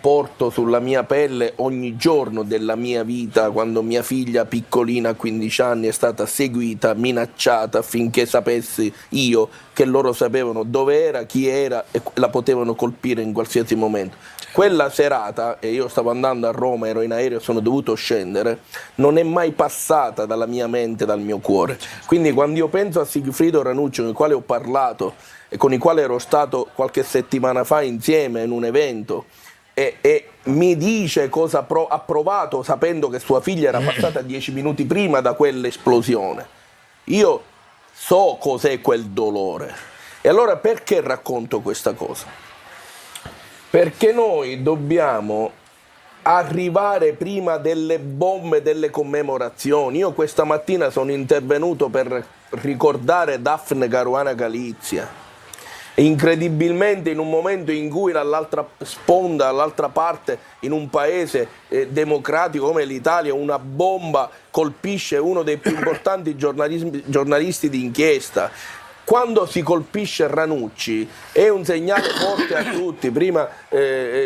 porto sulla mia pelle ogni giorno della mia vita quando mia figlia piccolina a 15 anni è stata seguita, minacciata affinché sapessi io che loro sapevano dove era, chi era e la potevano colpire in qualsiasi momento. Quella serata, e io stavo andando a Roma, ero in aereo e sono dovuto scendere, non è mai passata dalla mia mente, dal mio cuore. Quindi quando io penso a Sigfrido Ranucci, con il quale ho parlato e con il quale ero stato qualche settimana fa insieme in un evento, e mi dice cosa ha provato sapendo che sua figlia era passata 10 minuti prima da quell'esplosione, io so cos'è quel dolore. E allora perché racconto questa cosa? Perché noi dobbiamo arrivare prima delle bombe, delle commemorazioni. Io questa mattina sono intervenuto per ricordare Daphne Caruana Galizia. Incredibilmente in un momento in cui dall'altra sponda, dall'altra parte, in un paese democratico come l'Italia, una bomba colpisce uno dei più importanti giornalisti d'inchiesta. Quando si colpisce Ranucci è un segnale forte a tutti. Prima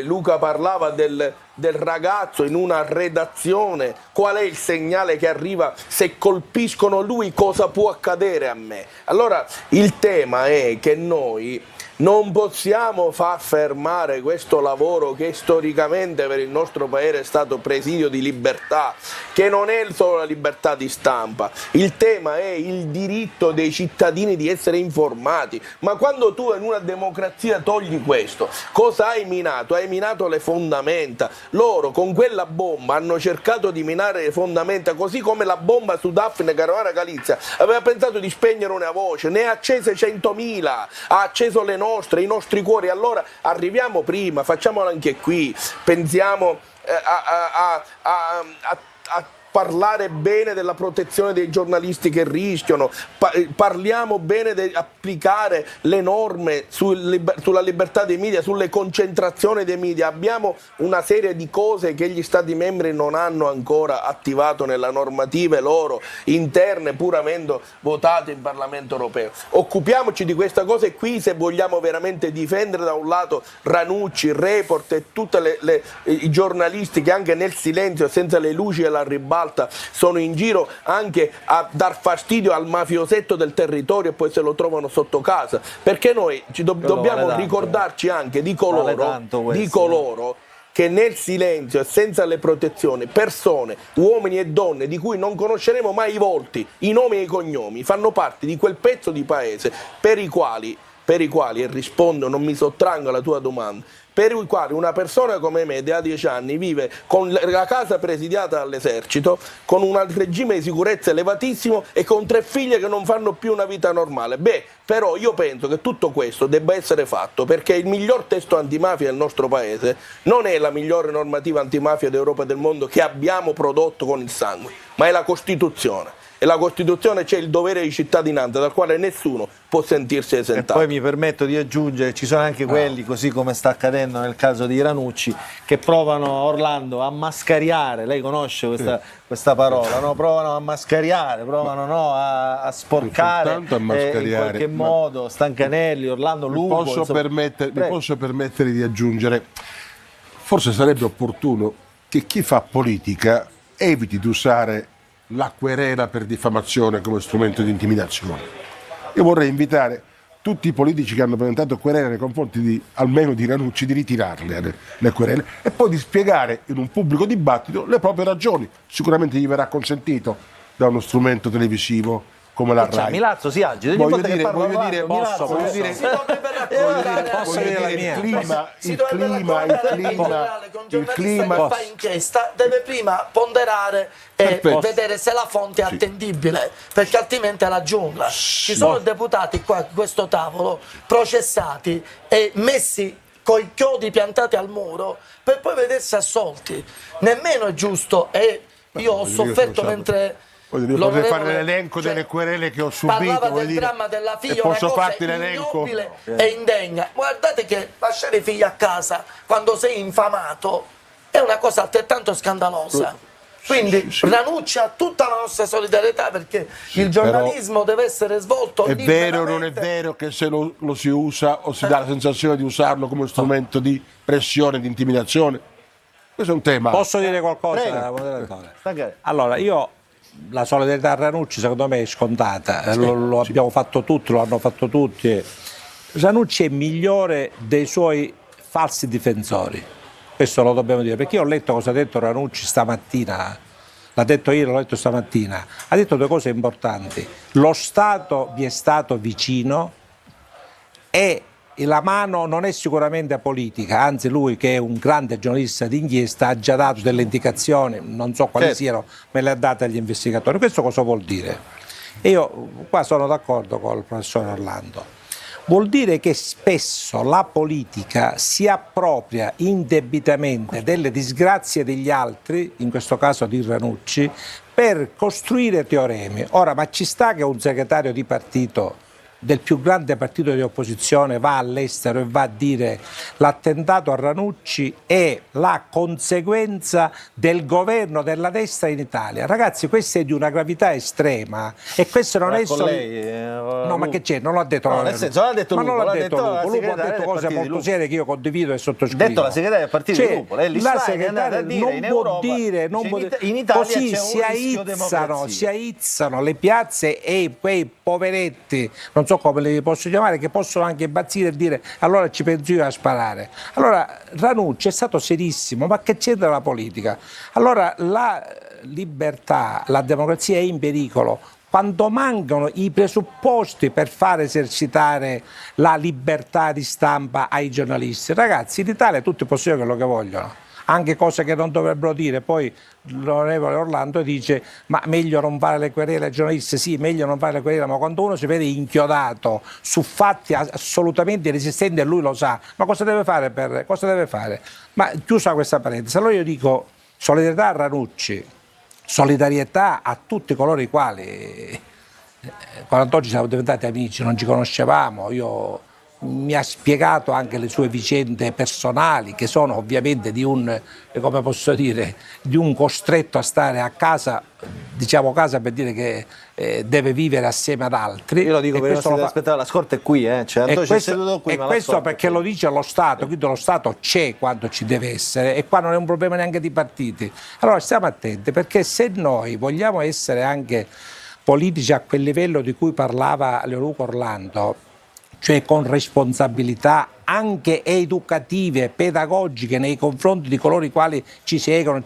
Luca parlava del ragazzo in una redazione. Qual è il segnale che arriva? Se colpiscono lui, cosa può accadere a me? Allora il tema è che noi non possiamo far fermare questo lavoro che storicamente per il nostro paese è stato presidio di libertà, che non è solo la libertà di stampa. Il tema è il diritto dei cittadini di essere informati. Ma quando tu in una democrazia togli questo, cosa hai minato? Hai minato le fondamenta. Loro con quella bomba hanno cercato di minare le fondamenta, così come la bomba su Daphne Caruana Galizia aveva pensato di spegnere una voce, ne ha accese 100.000, ha acceso le nostre, i nostri cuori. Allora arriviamo prima, facciamolo anche qui, pensiamo a parlare bene della protezione dei giornalisti che rischiano, parliamo bene di applicare le norme sulla libertà dei media, sulle concentrazioni dei media. Abbiamo una serie di cose che gli Stati membri non hanno ancora attivato nella normative loro interne, pur avendo votato in Parlamento europeo. Occupiamoci di questa cosa e qui, se vogliamo veramente difendere da un lato Ranucci, Report e tutti i giornalisti che anche nel silenzio e senza le luci e la ribalta sono in giro anche a dar fastidio al mafiosetto del territorio e poi se lo trovano sotto casa, perché noi dobbiamo ricordarci anche di coloro che nel silenzio e senza le protezioni, persone, uomini e donne di cui non conosceremo mai i volti, i nomi e i cognomi, fanno parte di quel pezzo di paese per i quali, e rispondo, non mi sottraggo alla tua domanda, per il quale una persona come me da 10 anni vive con la casa presidiata dall'esercito, con un regime di sicurezza elevatissimo e con 3 figlie che non fanno più una vita normale. Però io penso che tutto questo debba essere fatto perché il miglior testo antimafia del nostro paese non è la migliore normativa antimafia d'Europa e del mondo che abbiamo prodotto con il sangue, ma è la Costituzione. E la Costituzione c'è il dovere di cittadinanza dal quale nessuno può sentirsi esentato. E poi mi permetto di aggiungere, ci sono anche quelli, così come sta accadendo nel caso di Ranucci, che provano, Orlando, a mascariare, lei conosce questa parola, no? Provano a mascariare, provano a sporcare in qualche modo Stancanelli, Orlando Lupo. Mi posso permettere di aggiungere, forse sarebbe opportuno che chi fa politica eviti di usare la querela per diffamazione come strumento di intimidazione. Io vorrei invitare tutti i politici che hanno presentato querele nei confronti almeno di Ranucci, di ritirarle le querele e poi di spiegare in un pubblico dibattito le proprie ragioni. Sicuramente gli verrà consentito da uno strumento televisivo come la RAI. Milazzo si agita. Voglio dire, il clima fa inchiesta deve prima ponderare e vedere se la fonte è attendibile, perché altrimenti è la giungla. Ci sono deputati qua a questo tavolo processati e messi coi chiodi piantati al muro per poi vedersi assolti. Nemmeno è giusto, e io ho sofferto mentre potrei fare l'elenco delle querele che ho subito. Parlava del dramma della figlia, posso una cosa farti l'elenco ignobile e indegna. Guardate che lasciare i figli a casa quando sei infamato è una cosa altrettanto scandalosa. Quindi Ranucci ha tutta la nostra solidarietà, perché il giornalismo deve essere svolto è liberamente. vero o non è vero che se lo si usa o si dà la sensazione di usarlo come strumento di pressione, di intimidazione? Questo è un tema. Posso dire qualcosa, moderatore? Allora, la solidarietà a Ranucci secondo me è scontata, lo abbiamo fatto tutti, lo hanno fatto tutti. Ranucci è migliore dei suoi falsi difensori, questo lo dobbiamo dire, perché io ho letto cosa ha detto Ranucci stamattina, l'ha detto ieri, l'ho letto stamattina, ha detto due cose importanti: lo Stato vi è stato vicino e la mano non è sicuramente politica, anzi lui, che è un grande giornalista d'inchiesta, ha già dato delle indicazioni, non so quali siano, me le ha date agli investigatori. Questo cosa vuol dire? E io qua sono d'accordo con il professor Orlando. Vuol dire che spesso la politica si appropria indebitamente delle disgrazie degli altri, in questo caso di Ranucci, per costruire teoremi. Ora, ma ci sta che un segretario di partito del più grande partito di opposizione va all'estero e va a dire l'attentato a Ranucci è la conseguenza del governo della destra in Italia? Ragazzi, questo è di una gravità estrema e questo non è solo... No, ma che c'è? Non l'ha detto nel senso, non l'ha detto Lupo, l'ha detto Lupo. Lupo ha detto cose molto serie che io condivido e sottoscrivo. Detto la segretaria del partito di Lupo, la segretaria non può dire, in Italia così c'è si aizzano le piazze e quei poveretti, non so come li posso chiamare, che possono anche impazzire e dire allora ci penso io a sparare. Allora Ranucci è stato serissimo, ma che c'entra la politica? Allora la libertà, la democrazia è in pericolo quando mancano i presupposti per far esercitare la libertà di stampa ai giornalisti. Ragazzi, in Italia tutti possono dire quello che vogliono, anche cose che non dovrebbero dire. Poi l'onorevole Orlando dice ma meglio non fare le querele ai giornalisti. Sì, meglio non fare le querele, ma quando uno si vede inchiodato su fatti assolutamente inesistenti e lui lo sa, ma cosa deve fare? Cosa deve fare? Ma chiusa questa parentesi, allora io dico solidarietà a Ranucci, solidarietà a tutti coloro i quali quando oggi siamo diventati amici, non ci conoscevamo, mi ha spiegato anche le sue vicende personali, che sono ovviamente di un, come posso dire, di un costretto a stare a casa, diciamo casa per dire che deve vivere assieme ad altri. Io lo dico per aspettare, la scorta è qui, cioè, e questo perché lo dice lo Stato, quindi lo Stato c'è quando ci deve essere e qua non è un problema neanche di partiti. Allora stiamo attenti, perché se noi vogliamo essere anche politici a quel livello di cui parlava Leoluco Orlando, cioè con responsabilità anche educative, pedagogiche nei confronti di coloro i quali ci seguono,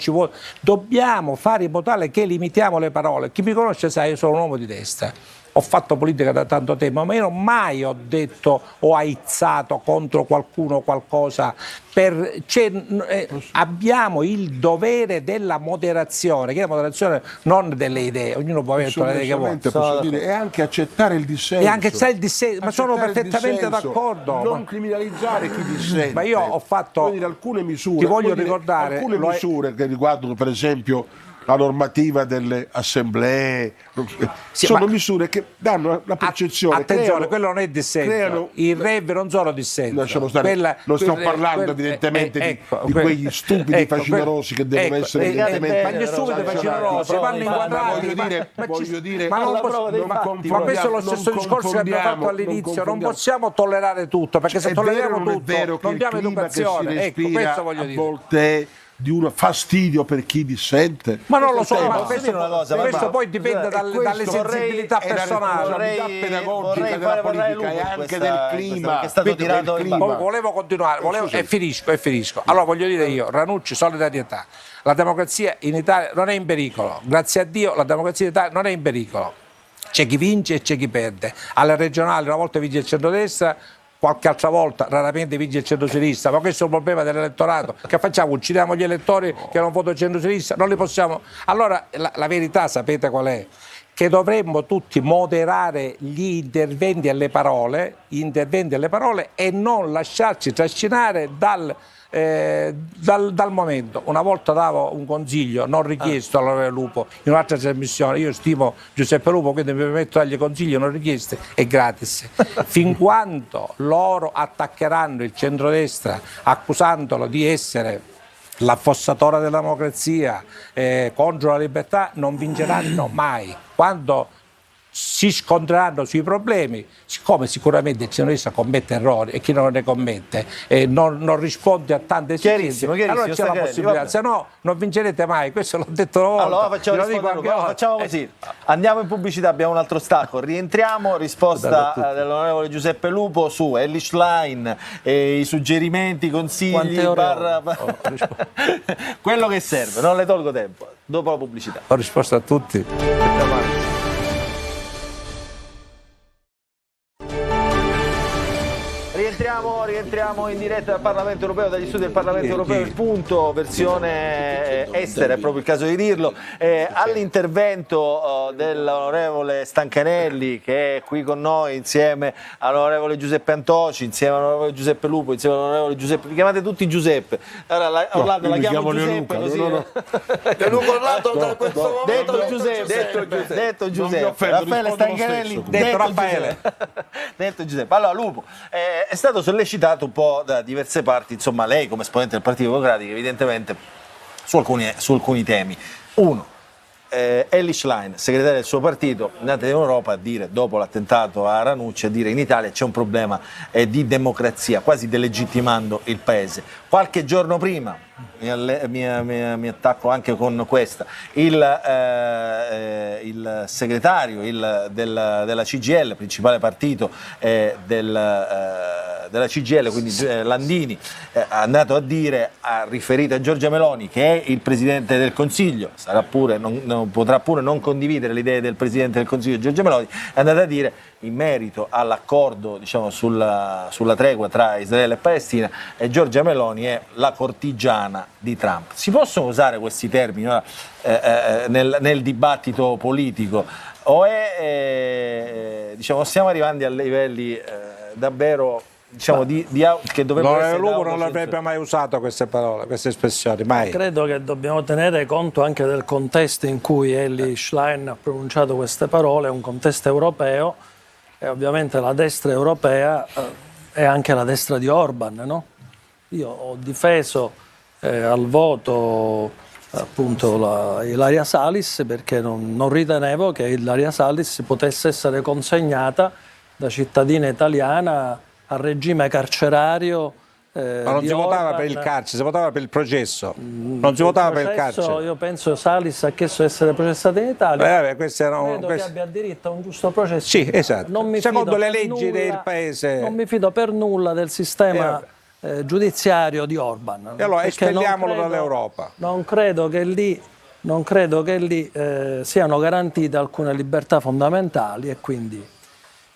dobbiamo fare in modo tale che limitiamo le parole. Chi mi conosce sa, io sono un uomo di destra, ho fatto politica da tanto tempo, ma io non mai ho detto o aizzato contro qualcuno o qualcosa. Abbiamo il dovere della moderazione, che è la moderazione non delle idee, ognuno può avere le idee che vuole. Posso dire, e anche accettare il dissenso. Ma sono perfettamente d'accordo. Non criminalizzare chi dissente. Ma io ho fatto alcune misure. Ti voglio ricordare alcune misure che riguardano per esempio la normativa delle assemblee, sono misure che danno la percezione. Attenzione, quello non è dissenso. I rave non sono dissenso. Lasciamo stare. Non stiamo parlando evidentemente di quegli stupidi facinorosi che devono essere evidentemente. Ma gli stupidi facinorosi vanno inquadrati. Voglio dire, ma questo è lo stesso discorso che abbiamo fatto all'inizio. Non possiamo tollerare tutto, perché se tolleriamo tutto non diamo educazione. Ecco, questo voglio dire. di un fastidio per chi dissente. Ma non lo so, Questo ma posso questo, dire una cosa, questo Papa? poi dipende dalle sensibilità È la personali. responsabilità pedagogica vorrei della fare parlare politica e Lupo in anche questa- del in clima. questa- che è stato Vedo tirato del in clima. ballo. Volevo continuare, Scusi. e finisco. Allora voglio dire io, Ranucci, solidarietà. La democrazia in Italia non è in pericolo. Grazie a Dio la democrazia in Italia non è in pericolo. C'è chi vince e c'è chi perde. Alle regionali una volta vince il centrodestra, qualche altra volta, raramente vince il centrosinistra, ma questo è un problema dell'elettorato. Che facciamo? Uccidiamo gli elettori che non votano il centrosinistra? Non li possiamo. Allora la verità sapete qual è? Che dovremmo tutti moderare gli interventi alle parole e non lasciarci trascinare dal momento. Una volta davo un consiglio non richiesto all'onorevole Lupo in un'altra trasmissione. Io stimo Giuseppe Lupo, quindi mi permetto di dargli consigli non richiesti e gratis. Fin quando loro attaccheranno il centrodestra accusandolo di essere l'affossatore della democrazia contro la libertà, non vinceranno mai. Quando si scontreranno sui problemi, siccome sicuramente il centrodestra commette errori e chi non ne commette non risponde a tante esigenze, allora c'è la possibilità, se no non vincerete mai. Questo l'ho detto una volta. Allora facciamo così, andiamo in pubblicità, abbiamo un altro stacco, rientriamo, risposta dell'onorevole Giuseppe Lupo su Elly Schlein, i suggerimenti, i consigli, quello che serve, non le tolgo tempo, dopo la pubblicità. Ho risposto a tutti. Rientriamo in diretta dal Parlamento Europeo, dagli studi del Parlamento Europeo, il punto, versione estera, è proprio il caso di dirlo, all'intervento dell'onorevole Stancanelli, che è qui con noi insieme all'onorevole Giuseppe Antoci, insieme all'onorevole Giuseppe Lupo, insieme all'onorevole Giuseppe, vi chiamate tutti Giuseppe, allora Orlando la chiamo Giuseppe, Luca, così. Luca Orlando da questo momento Detto Giuseppe, Raffaele Stancanelli, detto Raffaele. Detto Giuseppe. Allora Lupo, è stato sollecitato un po' da diverse parti, insomma lei come esponente del Partito Democratico evidentemente su alcuni temi. Uno, Elly Schlein, segretario del suo partito, andate in Europa a dire, dopo l'attentato a Ranucci, a dire in Italia c'è un problema di democrazia, quasi delegittimando il paese. Qualche giorno prima, mi attacco anche con questa, il segretario della CGIL, principale partito della CGIL, quindi Landini, è andato a dire, ha riferito a Giorgia Meloni, che è il Presidente del Consiglio, potrà pure non condividere le idee del Presidente del Consiglio Giorgia Meloni, è andato a dire in merito all'accordo, diciamo, sulla tregua tra Israele e Palestina, Giorgia Meloni è la cortigiana di Trump. Si possono usare questi termini nel dibattito politico o diciamo, stiamo arrivando a livelli davvero, diciamo, che dovrebbero essere Lupo non l'avrebbe mai usato queste parole, queste espressioni, mai. Credo che dobbiamo tenere conto anche del contesto in cui Elly Schlein ha pronunciato queste parole, un contesto europeo, e ovviamente la destra europea è anche la destra di Orban, no? Io ho difeso al voto appunto Ilaria Salis perché non ritenevo che Ilaria Salis potesse essere consegnata da cittadina italiana al regime carcerario. Ma non si votava per il carcere, si votava per il processo. Non si votava per il carcere. Io penso che Salis ha chiesto di essere processata in Italia. Credo che abbia diritto a un giusto processo. Sì, esatto. Secondo le leggi del paese. Non mi fido per nulla del sistema giudiziario di Orban. E allora espelliamolo dall'Europa. Non credo che lì siano garantite alcune libertà fondamentali, e quindi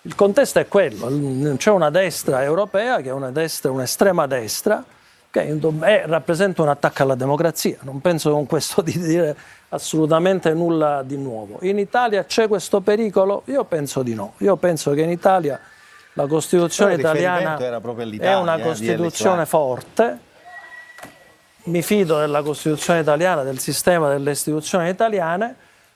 il contesto è quello. C'è una destra europea che è un'estrema destra che rappresenta un attacco alla democrazia. Non penso con questo di dire assolutamente nulla di nuovo. In Italia c'è questo pericolo? Io penso di no. Io penso che in Italia la Costituzione italiana è una Costituzione forte. Mi fido della Costituzione italiana, del sistema delle istituzioni italiane.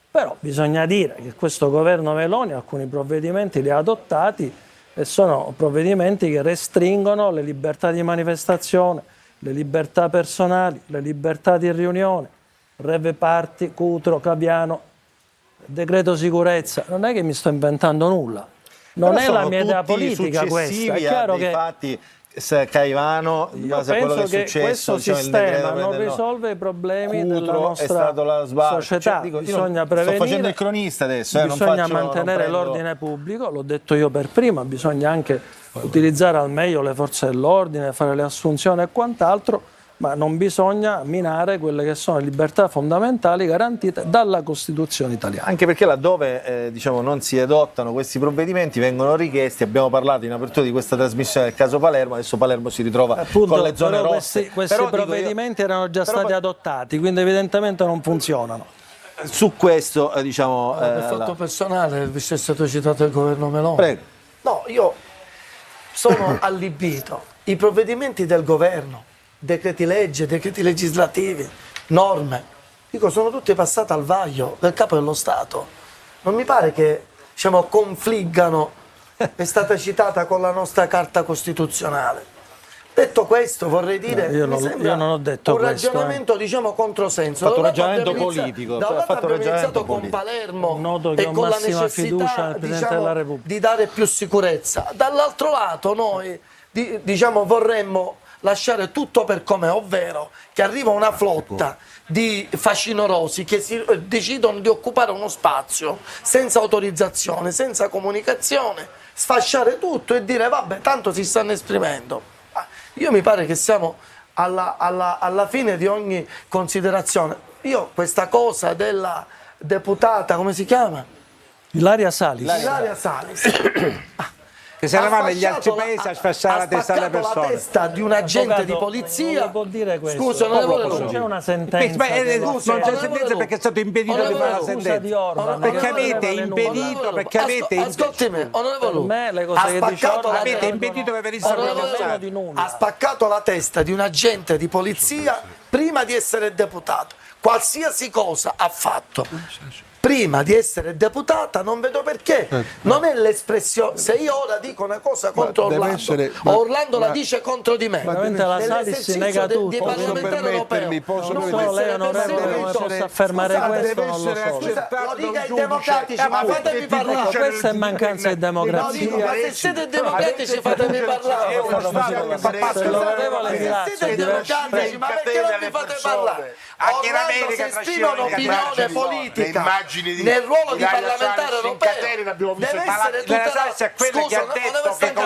Però bisogna dire che questo governo Meloni alcuni provvedimenti li ha adottati e sono provvedimenti che restringono le libertà di manifestazione, le libertà personali, le libertà di riunione, Reve Party, Cutro, Capiano, decreto sicurezza. Non è che mi sto inventando nulla, non è la mia idea politica questa. È chiaro che Caivano, in Io base a quello penso che è che successo, questo diciamo, il decreto sistema non prende il risolve i problemi Cutro della è nostra stato la sbarca. società. Cioè, dico, io Bisogna sto facendo prevenire, il cronista adesso, non bisogna faccio- non mantenere prendo- l'ordine pubblico, l'ho detto io per prima, bisogna anche utilizzare al meglio le forze dell'ordine, fare le assunzioni e quant'altro, ma non bisogna minare quelle che sono le libertà fondamentali garantite dalla Costituzione italiana. Anche perché laddove diciamo, non si adottano questi provvedimenti vengono richiesti, abbiamo parlato in apertura di questa trasmissione del caso Palermo, adesso Palermo si ritrova Appunto, con le zone però rosse. questi Però, dico io, provvedimenti erano già però stati poi- adottati, quindi evidentemente non funzionano. su questo diciamo... Per fatto personale, visto che è stato citato il governo Meloni. Prego. No, io sono allibito. I provvedimenti del governo, decreti legge, decreti legislativi, norme, dico, sono tutte passate al vaglio del capo dello Stato. Non mi pare che, diciamo, confliggano, è stata citata con la nostra Carta Costituzionale. Detto questo, vorrei dire, Io mi non- sembra io non ho detto un questo, ragionamento, diciamo, controsenso. Ha fatto un Da un lato ragionamento abbiamo politico, da un ha lato fatto un abbiamo ragionamento iniziato con politico. Palermo Noto che e ho con la massima fiducia necessità, nel Presidente diciamo, della Repubblica. di dare più sicurezza. Dall'altro lato noi diciamo, vorremmo lasciare tutto per com'è, ovvero che arriva una flotta di facinorosi che decidono di occupare uno spazio senza autorizzazione, senza comunicazione, sfasciare tutto e dire vabbè, tanto si stanno esprimendo. Io mi pare che siamo alla fine di ogni considerazione. Io questa cosa della deputata, come si chiama? Ilaria Salis. Ilaria Salis. Che se ne Ha va negli altri sfasciato paesi a sfasciare la testa alle ha spaccato persone. la testa di un agente Avvocato, di polizia. non può dire questo. Scusa, onorevole Non Lupo. c'è una sentenza. Ma, che lo- non c'è onorevole sentenza perché è stato impedito di Onorevole fare la Lupo, Scusa di sentenza. Orban. Perché che non avete vale nulla. impedito, perché avete Ascoltami, onorevole Per Lupo. me le cose Ha che dice spaccato Orban la avete testa. impedito che venissero Onorevole processati. di nulla. Ha spaccato la testa di un agente di polizia prima di essere deputato. Qualsiasi cosa ha fatto prima di essere deputata, non vedo perché. Non è l'espressione. Se io ora dico una cosa contro deve Orlando, essere- Orlando la ma- dice contro di me. Veramente la Salis Nell'esercizio nega di tutto. parlamentare permettermi, europeo. posso Non Non so, può lei essere onorevole come perseguito. possa affermare Scusate, questo, deve non lo essere so. accettato Lo da dica un ai giudice. democratici, ma fatemi Ma parlare. questa è mancanza di No, democrazia. dico, ma se siete democratici fatemi parlare. È uno Stato che fa parte Se l'onorevole Se Milazzo siete è diverso. democratici, ma perché non mi fate parlare? Anche in Orlando America si esprime trascinano un'opinione le politica immagini di nel ruolo di Ilaria parlamentare Salis in europeo. catene l'abbiamo visto. Deve Ma essere la tutelata. Salis è quella Scusa, che ha onorevole detto che Stancanè,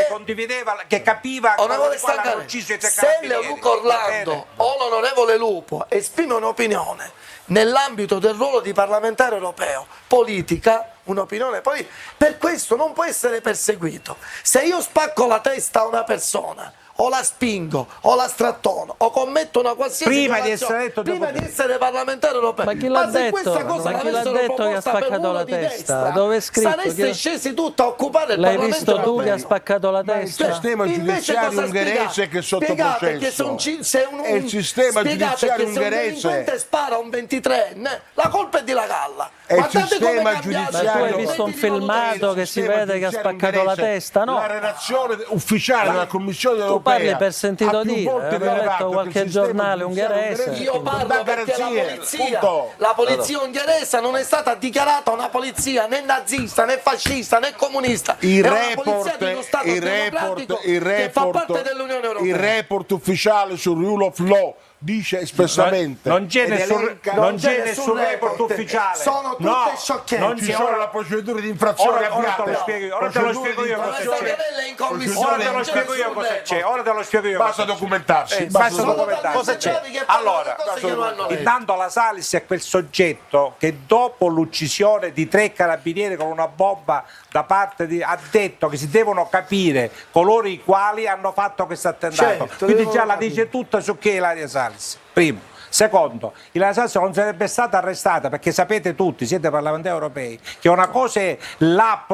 condivideva, che capiva Onorevole quando hanno Stancanè, ucciso i tre se carabinieri. Leoluco Orlando o l'onorevole Lupo esprime un'opinione nell'ambito del ruolo di parlamentare europeo, politica, un'opinione politica, per questo non può essere perseguito. Se io spacco la testa a una persona, o la spingo, o la strattono, o commetto una qualsiasi Prima di violazione, essere eletto prima deputato. di essere parlamentare europeo. Ma chi l'ha se detto? questa cosa Ma chi l'ha l'avessero detto che ha proposta per spaccato uno la di testa? destra, Dove è scritto? sareste Chi- scesi tutto a occupare il L'hai Parlamento visto tu europeo. che ha spaccato la Ma il testa? sistema Invece giudiziario cosa ungherese spiegate? che è sotto Spiegate processo. che se È il sistema spiegate giudiziario che se un ungherese. delinquente spara a un 23enne, la colpa è di la galla. È il Guardate come sistema cambiate. Ma tu giudiziario. hai visto un filmato che si Sistema vede che ha giudiziario spaccato la ungherese, testa, no? La relazione ufficiale della Commissione Tu europea parli per sentito ha più dire, volte avevo letto rilevato che qualche il sistema giornale giudiziario ungherese. Io parlo dà perché garanzie, punto. la polizia ungherese non è stata dichiarata una polizia né nazista né fascista né comunista. Il è una polizia di uno report, Stato democratico che fa parte dell'Unione Europea. il report ufficiale sul rule of law dice espressamente Non c'è ed nessun, elenca- non c'è c'è nessun nessun report report. ufficiale. Sono tutte No, sciocchezze. non ci c'è sono ora. la procedura di infrazione Ora te lo avviata. spiego io, ora te lo spiego io cosa Professor c'è. Gavella in commissione. Ora te lo non c'è spiego io nessun cosa report. c'è. Ora te lo spiego io Basta cosa c'è. documentarsi. Basta Sono documentarsi. cosa c'è? Allora, intanto la Salis è quel soggetto che dopo l'uccisione di 3 carabinieri con una bomba da parte di ha detto che si devono capire coloro i quali hanno fatto questo attentato. Certo, Quindi devono già la capire. dice tutta su chi è Ilaria Salis. Primo. Secondo, Ilaria Salis non sarebbe stata arrestata perché sapete tutti, siete parlamentari europei, che una cosa è la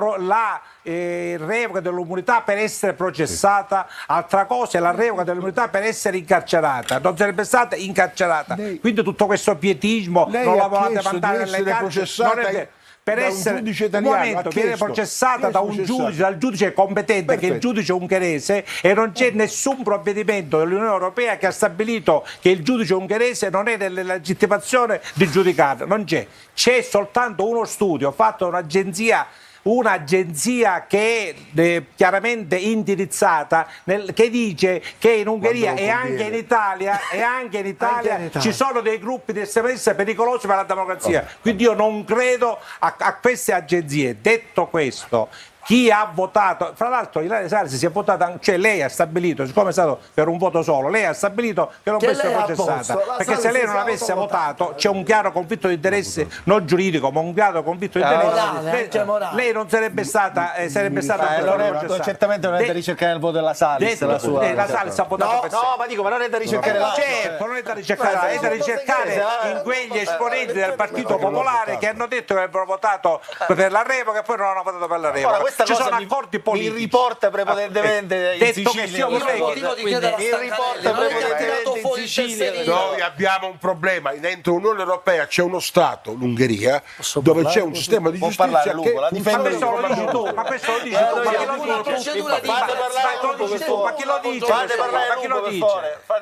revoca dell'immunità per essere processata, altra cosa è la revoca dell'immunità per essere incarcerata. Non sarebbe stata incarcerata. Quindi tutto questo pietismo Lei non la ha volete chiesto di mandare nelle essere carceri. processata Non è vero. Per da un essere giudice un italiano, momento ha viene chiesto. processata da un Processato. giudice, dal giudice competente che è il Perfetto. giudice ungherese e non c'è nessun provvedimento dell'Unione Europea che ha stabilito che il giudice ungherese non è nella legittimazione di giudicare, non c'è. C'è soltanto uno studio fatto da un'agenzia un'agenzia che è chiaramente indirizzata, che dice che in Ungheria e anche in Italia, ci sono dei gruppi di estremisti pericolosi per la democrazia. Quindi io non credo a queste agenzie. Detto questo, chi ha votato, fra l'altro Ilaria Salis si è votata, cioè lei ha stabilito, siccome è stato per un voto solo, lei ha stabilito che non può essere processata, perché se lei non avesse votato c'è un chiaro conflitto di interesse, non giuridico, ma un chiaro conflitto di interesse, lei non sarebbe stata processata. Certamente non è da ricercare nel voto della Salis. La Salis ha votato per sé. No, ma dico, ma non è da ricercare là. Certo, non è da ricercare, è da ricercare in quegli esponenti del Partito Popolare che hanno detto che avrebbero votato per la revoca e poi non hanno votato per la revoca. Ci sono accordi politici. Mi riporta prepotentemente in detto Sicilia. che io vorrei Noi abbiamo un problema, dentro l'Unione Europea c'è uno Stato, l'Ungheria, dove c'è un sistema di giustizia che ma questo lo dici tu, ma questo lo dici tu, ma chi lo dice? Fate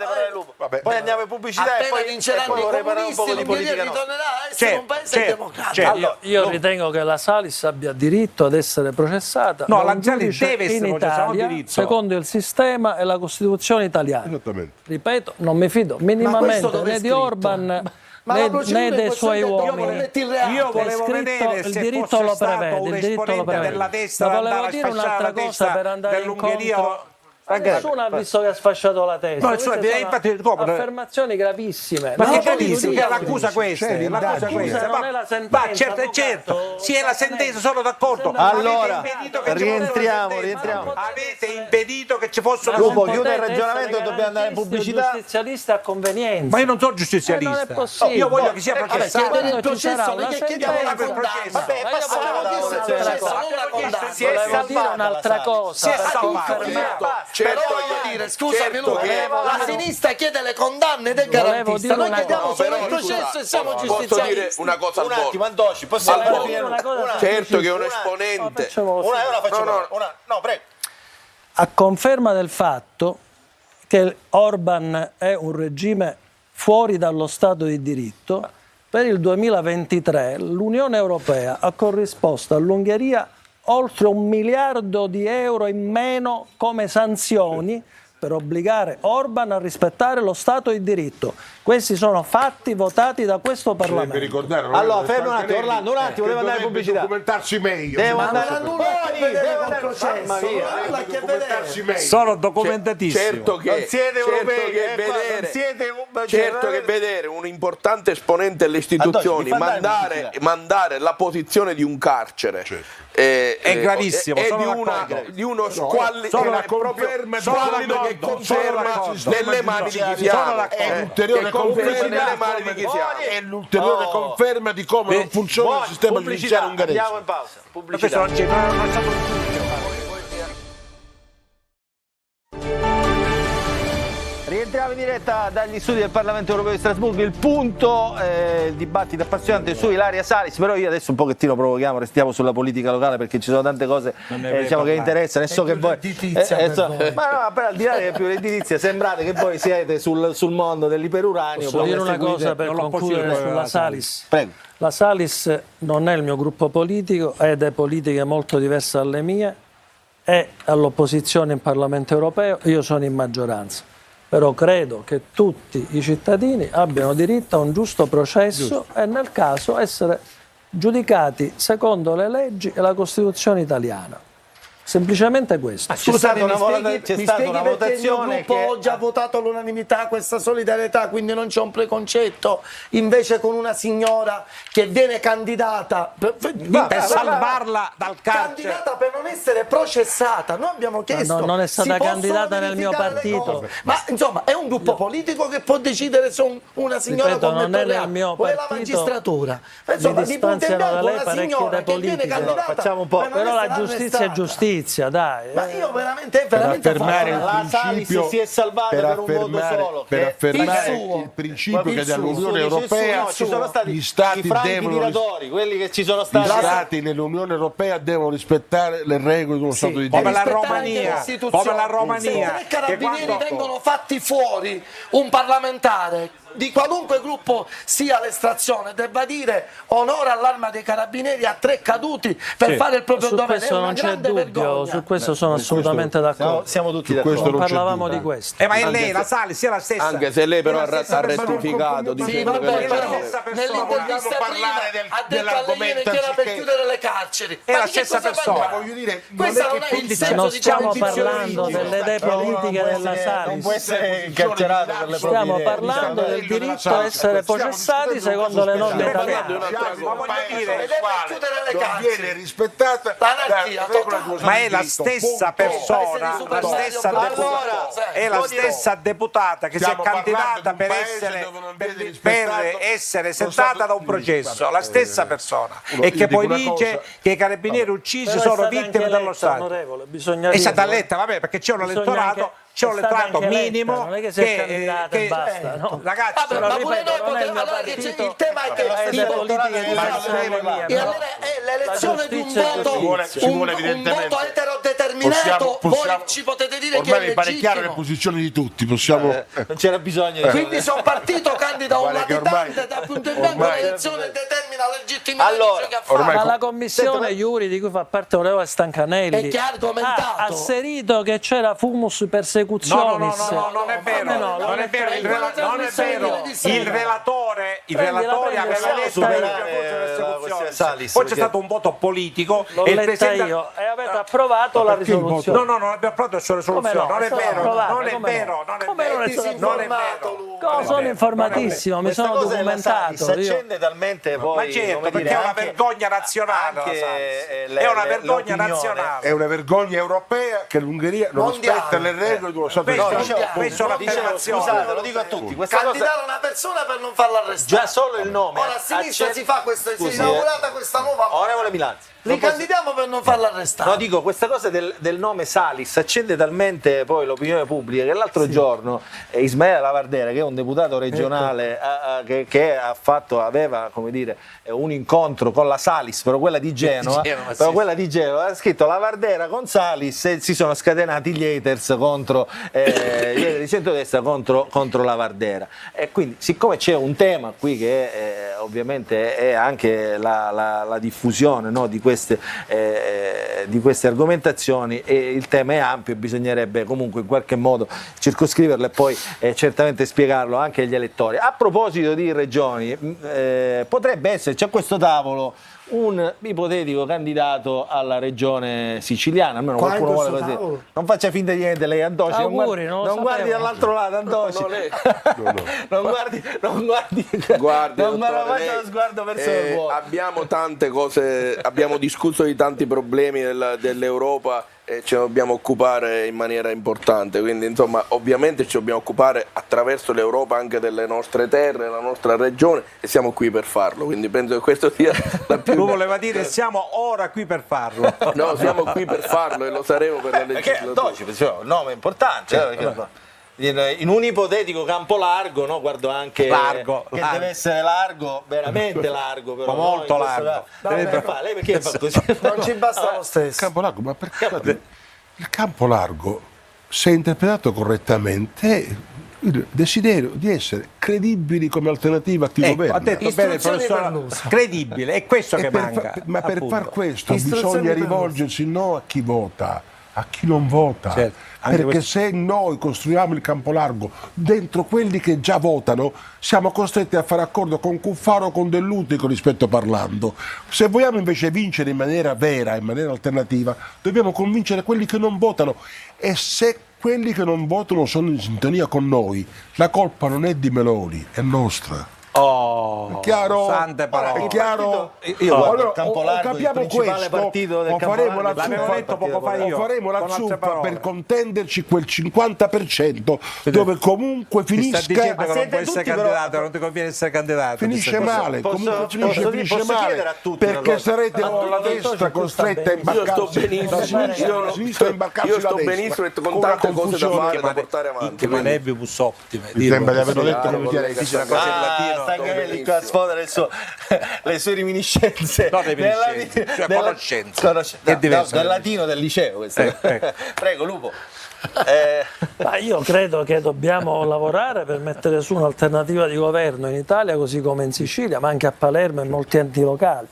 parlare il lupo. Poi andiamo in pubblicità e poi vorrei parlare un po' di politica. Ritornerà a essere un paese democratico. Allora, io ritengo che la Salis abbia diritto ad essere processata. No, da la un Salis giudice deve essere in processata, non Italia, diritto. secondo il sistema e la Costituzione italiana. Esattamente. Ripeto, non mi fido minimamente né di Orban né dei suoi uomini. Io volevo vedere se diritto fosse lo stato prevede, un il diritto lo esponente prevede. della destra Ma ad volevo andare a dire sfasciare un'altra la cosa per testa andare dell'Ungheria. incontro. Nessuno ha visto che ha sfasciato la testa. No, Queste infatti, sono affermazioni gravissime. Ma No, che poi gravissimo, giudica- l'accusa questa, l'accusa questa. non è la sentenza, Ma certo, sì è la sentenza, sono d'accordo. Allora, Avete impedito che ci rientriamo. Avete impedito che ci fosse una Lupo, sentenza. chiude il ragionamento, dobbiamo andare in pubblicità. Giustizialista a convenienza. Ma io non sono non è giustizialista. possibile. Io voglio che sia processato. Quando ci sarà una perché chiediamo la sentenza, condanna? Vabbè, è passata. Si è volevo dire un'altra cosa. Si è per salvato. confermare. Però voglio dire, scusami Luca, la sinistra chiede le condanne ed è Volevo garantista. dire Noi una chiediamo cosa. solo il processo e siamo Posso dire giustizialisti. una cosa al Un volo? attimo, Andoci, possiamo Al volo. fare una cosa Certo che un No, esponente facciamo così. Una facciamo. No. No, prego. A conferma del fatto che Orban è un regime fuori dallo Stato di diritto, per il 2023 l'Unione Europea ha corrisposto all'Ungheria oltre 1 miliardo di euro in meno come sanzioni per obbligare Orban a rispettare lo Stato di diritto. Questi sono fatti votati da questo Parlamento. Allora, fermo un attimo, Orlando, un attimo, devo andare in pubblicità. Documentarsi meglio. Devo Ma andare non ha nulla a che vedere col processo, nulla a che vedere. Sono documentatissimo. certo che, Non siete europei, vedere, siete... certo che vedere un importante esponente delle istituzioni Andoci, mi fa andare in mandare la posizione di un carcere È gravissimo, è sono di uno squallido sono è proprio squallido che conferma nelle mani di chi siamo. È l'ulteriore nelle mani di chi siamo. È l'ulteriore conferma di come non funziona il sistema giudiziario ungherese. Andiamo in pausa. Ma Pubblicità. questo non è stato un giudizio. Rientriamo in diretta dagli studi del Parlamento Europeo di Strasburgo. Il punto, il dibattito appassionante su Ilaria Salis, però io adesso un pochettino provochiamo, restiamo sulla politica locale perché ci sono tante cose diciamo, che interessano e so che voi... ma no, però al di là più redditizia, sembrate che voi siete sul mondo dell'iperuranio. Posso dire una cosa per concludere sulla Salis? Prego. La Salis non è il mio gruppo politico, è da politiche molto diverse dalle mie, è all'opposizione in Parlamento Europeo, io sono in maggioranza. Però credo che tutti i cittadini abbiano diritto a un giusto processo e nel caso essere giudicati secondo le leggi e la Costituzione italiana. Semplicemente questo. Scusate, c'è Mi stata spieghi una perché il mio votazione gruppo che... oggi ha votato all'unanimità questa solidarietà, quindi non c'è un preconcetto, invece con una signora che viene candidata per salvarla dal carcere. candidata per non essere processata. Noi abbiamo chiesto non è stata si possono candidata nel mio verificare le partito. cose. Ma insomma è un gruppo politico che può decidere se una signora Ripeto, commette non è un nel reato, mio o è la partito. magistratura. Mi Insomma, di punto in distanziano da bianco lei una parecchie signora dai che viene politici. candidata Facciamo un po'. per non Però la essere giustizia è arrestata. giustizia, dai. Ma io veramente affermare il La Salis si è salvata per un voto solo. per affermare il suo. il principio che Il suo, dall'Unione il suo, Europea no, ci sono stati gli stati i franchi devono tiratori, quelli che ci sono gli stati. stati nell'Unione Europea devono rispettare le regole di uno Stato di come diritto. la Rispettare Romania, anche le istituzioni. come la Romania, Se tre che carabinieri quando- vengono fatti fuori, un parlamentare di qualunque gruppo sia l'estrazione, debba dire onore all'Arma dei Carabinieri, a 3 caduti per fare il proprio Su dovere. questo È una non c'è grande dubbio, vergogna. su questo sono assolutamente d'accordo. Siamo tutti Su questo d'accordo. non c'è Parlavamo dubbio. di questo. Ma è lei, la Salis, sia la stessa. Anche se lei però È ha la stessa rettificato Sì, dicendo che vabbè, non però c'è. stessa persona. nell'intervista Vogliamo prima parlare ha detto alle dell'argomento Iene che era per anziché- chiudere le carceri. È Ma la di che stessa cosa persona. parliamo? Voglio dire, Questa non è non che è il quindi senso Non di stiamo condizione parlando giuridica. delle idee politiche della Non può Salis. essere incarcerato per le proprie Stiamo idee. parlando del diritto a essere processati secondo le norme italiane. Siamo voglio paese dire, nel deve quale chiudere le non carceri. viene rispettata L'anarchia la regola totale. del Ma è la diritto, stessa punto. persona, Paese la di stessa Super Mario deputata, Bros. è la stessa deputata che si è Stiamo parlando candidata di per un paese essere, dove non viene per rispettato essere lo esentata Stato da un di processo, diritto. la stessa persona, io e che dico poi una dice cosa. che i carabinieri uccisi Però è sono stata vittime anche dello eletta, Stato. onorevole, bisogna È stata dirlo. eletta, vabbè, perché c'è un Bisogna elettorato, anche- c'è un è stata elettorato anche eletta, minimo non è che si è candidata e basta, no? Ragazzi, Vabbè, Però ma ripeto, pure noi non è il potremmo, mio allora che partito, il tema è le questo. politiche di Ma persone non mie, E però allora è l'elezione di un giustizia è voto, giustizia. ci vuole un evidentemente. voto eterodeterminato. Voi Possiamo- ci potete dire che ormai è mi pare chiaro le legittimo. posizioni di tutti, possiamo. Non c'era bisogno di Quindi se un partito candida un Guarda che ormai- latitante da punto in bianco ormai- l'elezione determina la legittimità Allora, di ciò che ha fatto. ormai- Ma la commissione Iuri di cui fa parte l'onorevole Stancanelli È che ha argomentato. ha asserito che c'era fumus persecutionis. non è vero, Come no? non è vero, il non è vero. Il relatore aveva prendi, letto superare che c'era fumus persecutionis. Salis, Poi c'è perché- stato un voto politico L'ho e il letta presidente io e avete approvato la perché il voto? risoluzione. No, non abbiamo approvato la sua risoluzione, Come no? non è È stata vero, approvata, non è come no? vero, non è Come vero, non è stata non è approvata? vero. Sono informatissimo, mi Questa sono cosa della Salis documentato. Io. accende talmente poi, Ma certo, come perché dire, è una anche- vergogna nazionale, anche, la Salis. le- È una le- vergogna l'opinione. nazionale. È una vergogna europea che l'Ungheria non Mondiale. rispetta le regole di uno Stato di Questo- diritto. dicevo, questa è un'affermazione. scusate, lo dico a tutti, questa cosa, Candidare una persona per non farla arrestare. già solo il nome Ora a sinistra accende- si fa questa, si è Scusi, inaugurata questa nuova. onorevole Milazzi, Li non posso- candidiamo per non farla arrestare. No, dico, questa cosa del nome Salis accende talmente poi l'opinione pubblica che l'altro giorno Ismaele Lavardera, che è un deputato regionale che aveva come dire, un incontro con la Salis, però quella di Genova, ha scritto Lavardera con Salis e si sono scatenati gli haters contro gli haters di centrodestra contro Lavardera. E quindi, siccome c'è un tema qui che ovviamente è anche la diffusione, no, di queste argomentazioni, e il tema è ampio e bisognerebbe comunque in qualche modo circoscriverlo e poi certamente spiegarlo anche agli elettori. A proposito di regioni, potrebbe esserci a questo tavolo un ipotetico candidato alla regione siciliana, almeno Qua in qualcuno vuole questo così. tavolo? Non faccia finta di niente lei, Antoci, Auguri, non lo non guardi sapevo. dall'altro lato, Antoci. Non guardi Guardi, non me lo dottore, faccia lo lei- sguardo verso il vuoto. abbiamo tante cose, abbiamo discusso di tanti problemi dell'Europa e ce ne dobbiamo occupare in maniera importante, quindi insomma ovviamente ci dobbiamo occupare attraverso l'Europa anche delle nostre terre, della nostra regione, e siamo qui per farlo, quindi penso che questo sia la più... Lui voleva dire siamo ora qui per farlo. No, siamo qui per farlo e lo saremo per la Perché legislatura. Antoci, un nome importante, perché in un ipotetico campo largo, no? Guardo anche Largo, che largo. deve essere largo, veramente largo, però, Ma molto no? In questo largo. caso- Lei perché fa così? Non ci basta lo stesso. Campo largo, ma perché? Il campo largo, se interpretato correttamente, è il desiderio di essere credibili come alternativa a chi Ecco, governa. ha detto bene il Istruzioni professore, Pernusa. credibile, è questo che E per manca. ma per appunto. far questo Istruzioni bisogna per rivolgersi non a chi vota, a chi non vota. Certo, anche Perché questo. se noi costruiamo il campo largo dentro quelli che già votano, siamo costretti a fare accordo con Cuffaro o con Dell'Uttico rispetto parlando. Se vogliamo invece vincere in maniera vera, in maniera alternativa, dobbiamo convincere quelli che non votano. E se quelli che non votano sono in sintonia con noi, la colpa non è di Meloni, è nostra. Oh, È chiaro? sante parole. È chiaro? Io guardo Allora, il campo o largo, il capiamo principale questo, partito del o campo faremo largo, la l'avevo zuppa, detto poco fa io, o faremo la con altre zuppa parole. per contenderci quel 50% dove comunque Ti sta finisca, dicendo che non siete può essere tutti però- candidato, non ti conviene essere candidato. finisce male, comunque finisce posso male, chiedere a tutti una perché cosa? sarete Ma alla tutto destra sta costretta a bene. imbarcarsi Io sto benissimo, la sinistra a imbarcarsi io la sto destra, benissimo e con una tante cose da confusione. fare, da portare avanti. Che quindi- manebbius ottime. Mi sembra di averlo detto Chiaro, come collega, dice una cosa in latino. Stanganelli qua a sfodere le sue reminiscenze. No, reminiscenze, cioè conoscenze. È diverso. Del latino del liceo questo. Ecco. Prego, Lupo. Ma io credo che dobbiamo lavorare per mettere su un'alternativa di governo in Italia, così come in Sicilia, ma anche a Palermo e in molti enti locali.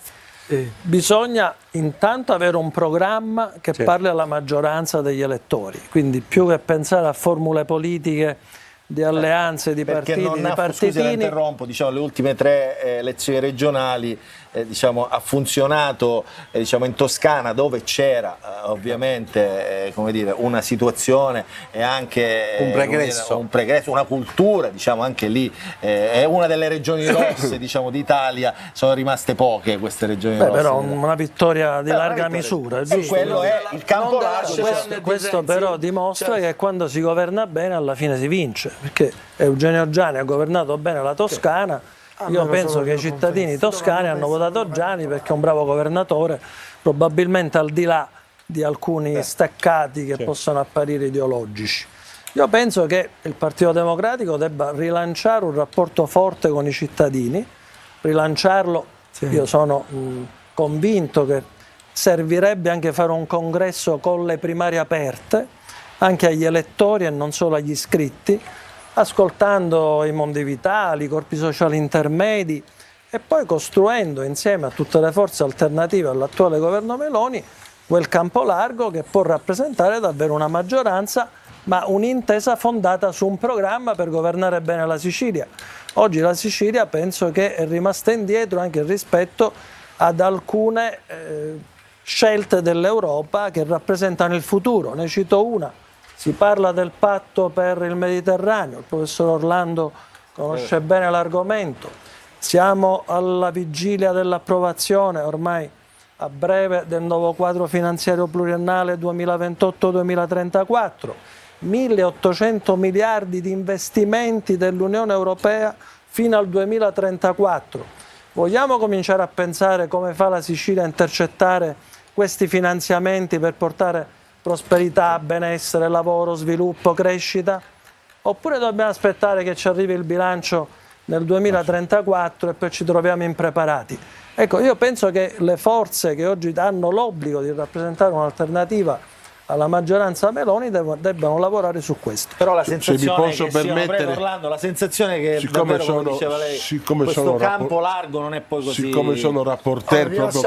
Bisogna intanto avere un programma che parli alla maggioranza degli elettori, quindi più che pensare a formule politiche di alleanze, di perché partiti, non di ha, partitini. scusi, la interrompo, diciamo, le ultime 3 elezioni regionali diciamo, ha funzionato diciamo, in Toscana, dove c'era ovviamente come dire, una situazione e anche un pregresso, una cultura, diciamo, anche lì è una delle regioni rosse diciamo, d'Italia, sono rimaste poche queste regioni rosse. Però una vittoria di larga misura, giusto? Quello è il campo largo. Questo però dimostra che quando si governa bene alla fine si vince, perché Eugenio Giani ha governato bene la Toscana. Io penso che i cittadini toscani hanno votato Giani perché è un bravo governatore, probabilmente al di là di alcuni staccati che possono apparire ideologici. Io penso che il Partito Democratico debba rilanciare un rapporto forte con i cittadini, rilanciarlo. Io sono convinto che servirebbe anche fare un congresso con le primarie aperte, anche agli elettori e non solo agli iscritti, ascoltando i mondi vitali, i corpi sociali intermedi e poi costruendo insieme a tutte le forze alternative all'attuale governo Meloni quel campo largo che può rappresentare davvero una maggioranza, ma un'intesa fondata su un programma per governare bene la Sicilia. Oggi la Sicilia penso che è rimasta indietro anche rispetto ad alcune scelte dell'Europa che rappresentano il futuro. Ne cito una. Si parla del patto per il Mediterraneo, il professor Orlando conosce bene l'argomento. Siamo alla vigilia dell'approvazione, ormai a breve, del nuovo quadro finanziario pluriennale 2028-2034. 1.800 miliardi di investimenti dell'Unione Europea fino al 2034. Vogliamo cominciare a pensare come fa la Sicilia a intercettare questi finanziamenti per portare prosperità, benessere, lavoro, sviluppo, crescita? Oppure dobbiamo aspettare che ci arrivi il bilancio nel 2034 e poi ci troviamo impreparati? Ecco, io penso che le forze che oggi hanno l'obbligo di rappresentare un'alternativa alla maggioranza Meloni debbano lavorare su questo. Però la sensazione posso che permettere, Orlando, la sensazione che siccome davvero, come diceva lei, questo campo largo non è poi così. Siccome sono rapporter proprio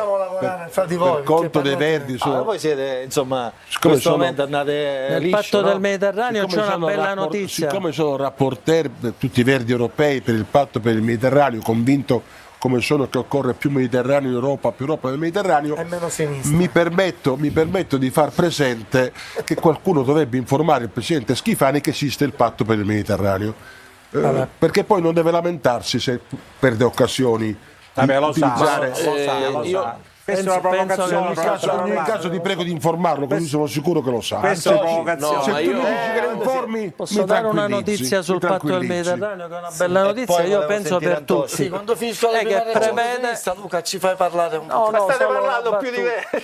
per conto dei Verdi, voi siete insomma in siccome questo sono, momento andate nel liscio, patto no? del Mediterraneo c'è una bella notizia. Siccome sono rapporter per tutti i Verdi europei per il patto per il Mediterraneo, convinto come sono che occorre più Mediterraneo in Europa, più Europa nel Mediterraneo, E meno sinistra. mi permetto di far presente che qualcuno dovrebbe informare il Presidente Schifani che esiste il patto per il Mediterraneo, perché poi non deve lamentarsi se perde occasioni. Vabbè, lo utilizzare. sa. Questa è una provocazione. In ogni caso ti prego di informarlo, così sono sicuro che lo sa. Questa è una provocazione. Se ma tu io- mi dici che lo informi, Posso mi dare una tranquillizzi, notizia sul mi patto del tranquillizzi. Mediterraneo, che è una bella notizia, poi io volevo penso sentire per Antonio. tutti. Sì, quando finisco la che prima regione prevede- sinistra, Luca, ci fai parlare un po'. No, no, State solo una parlando più di battuta. me,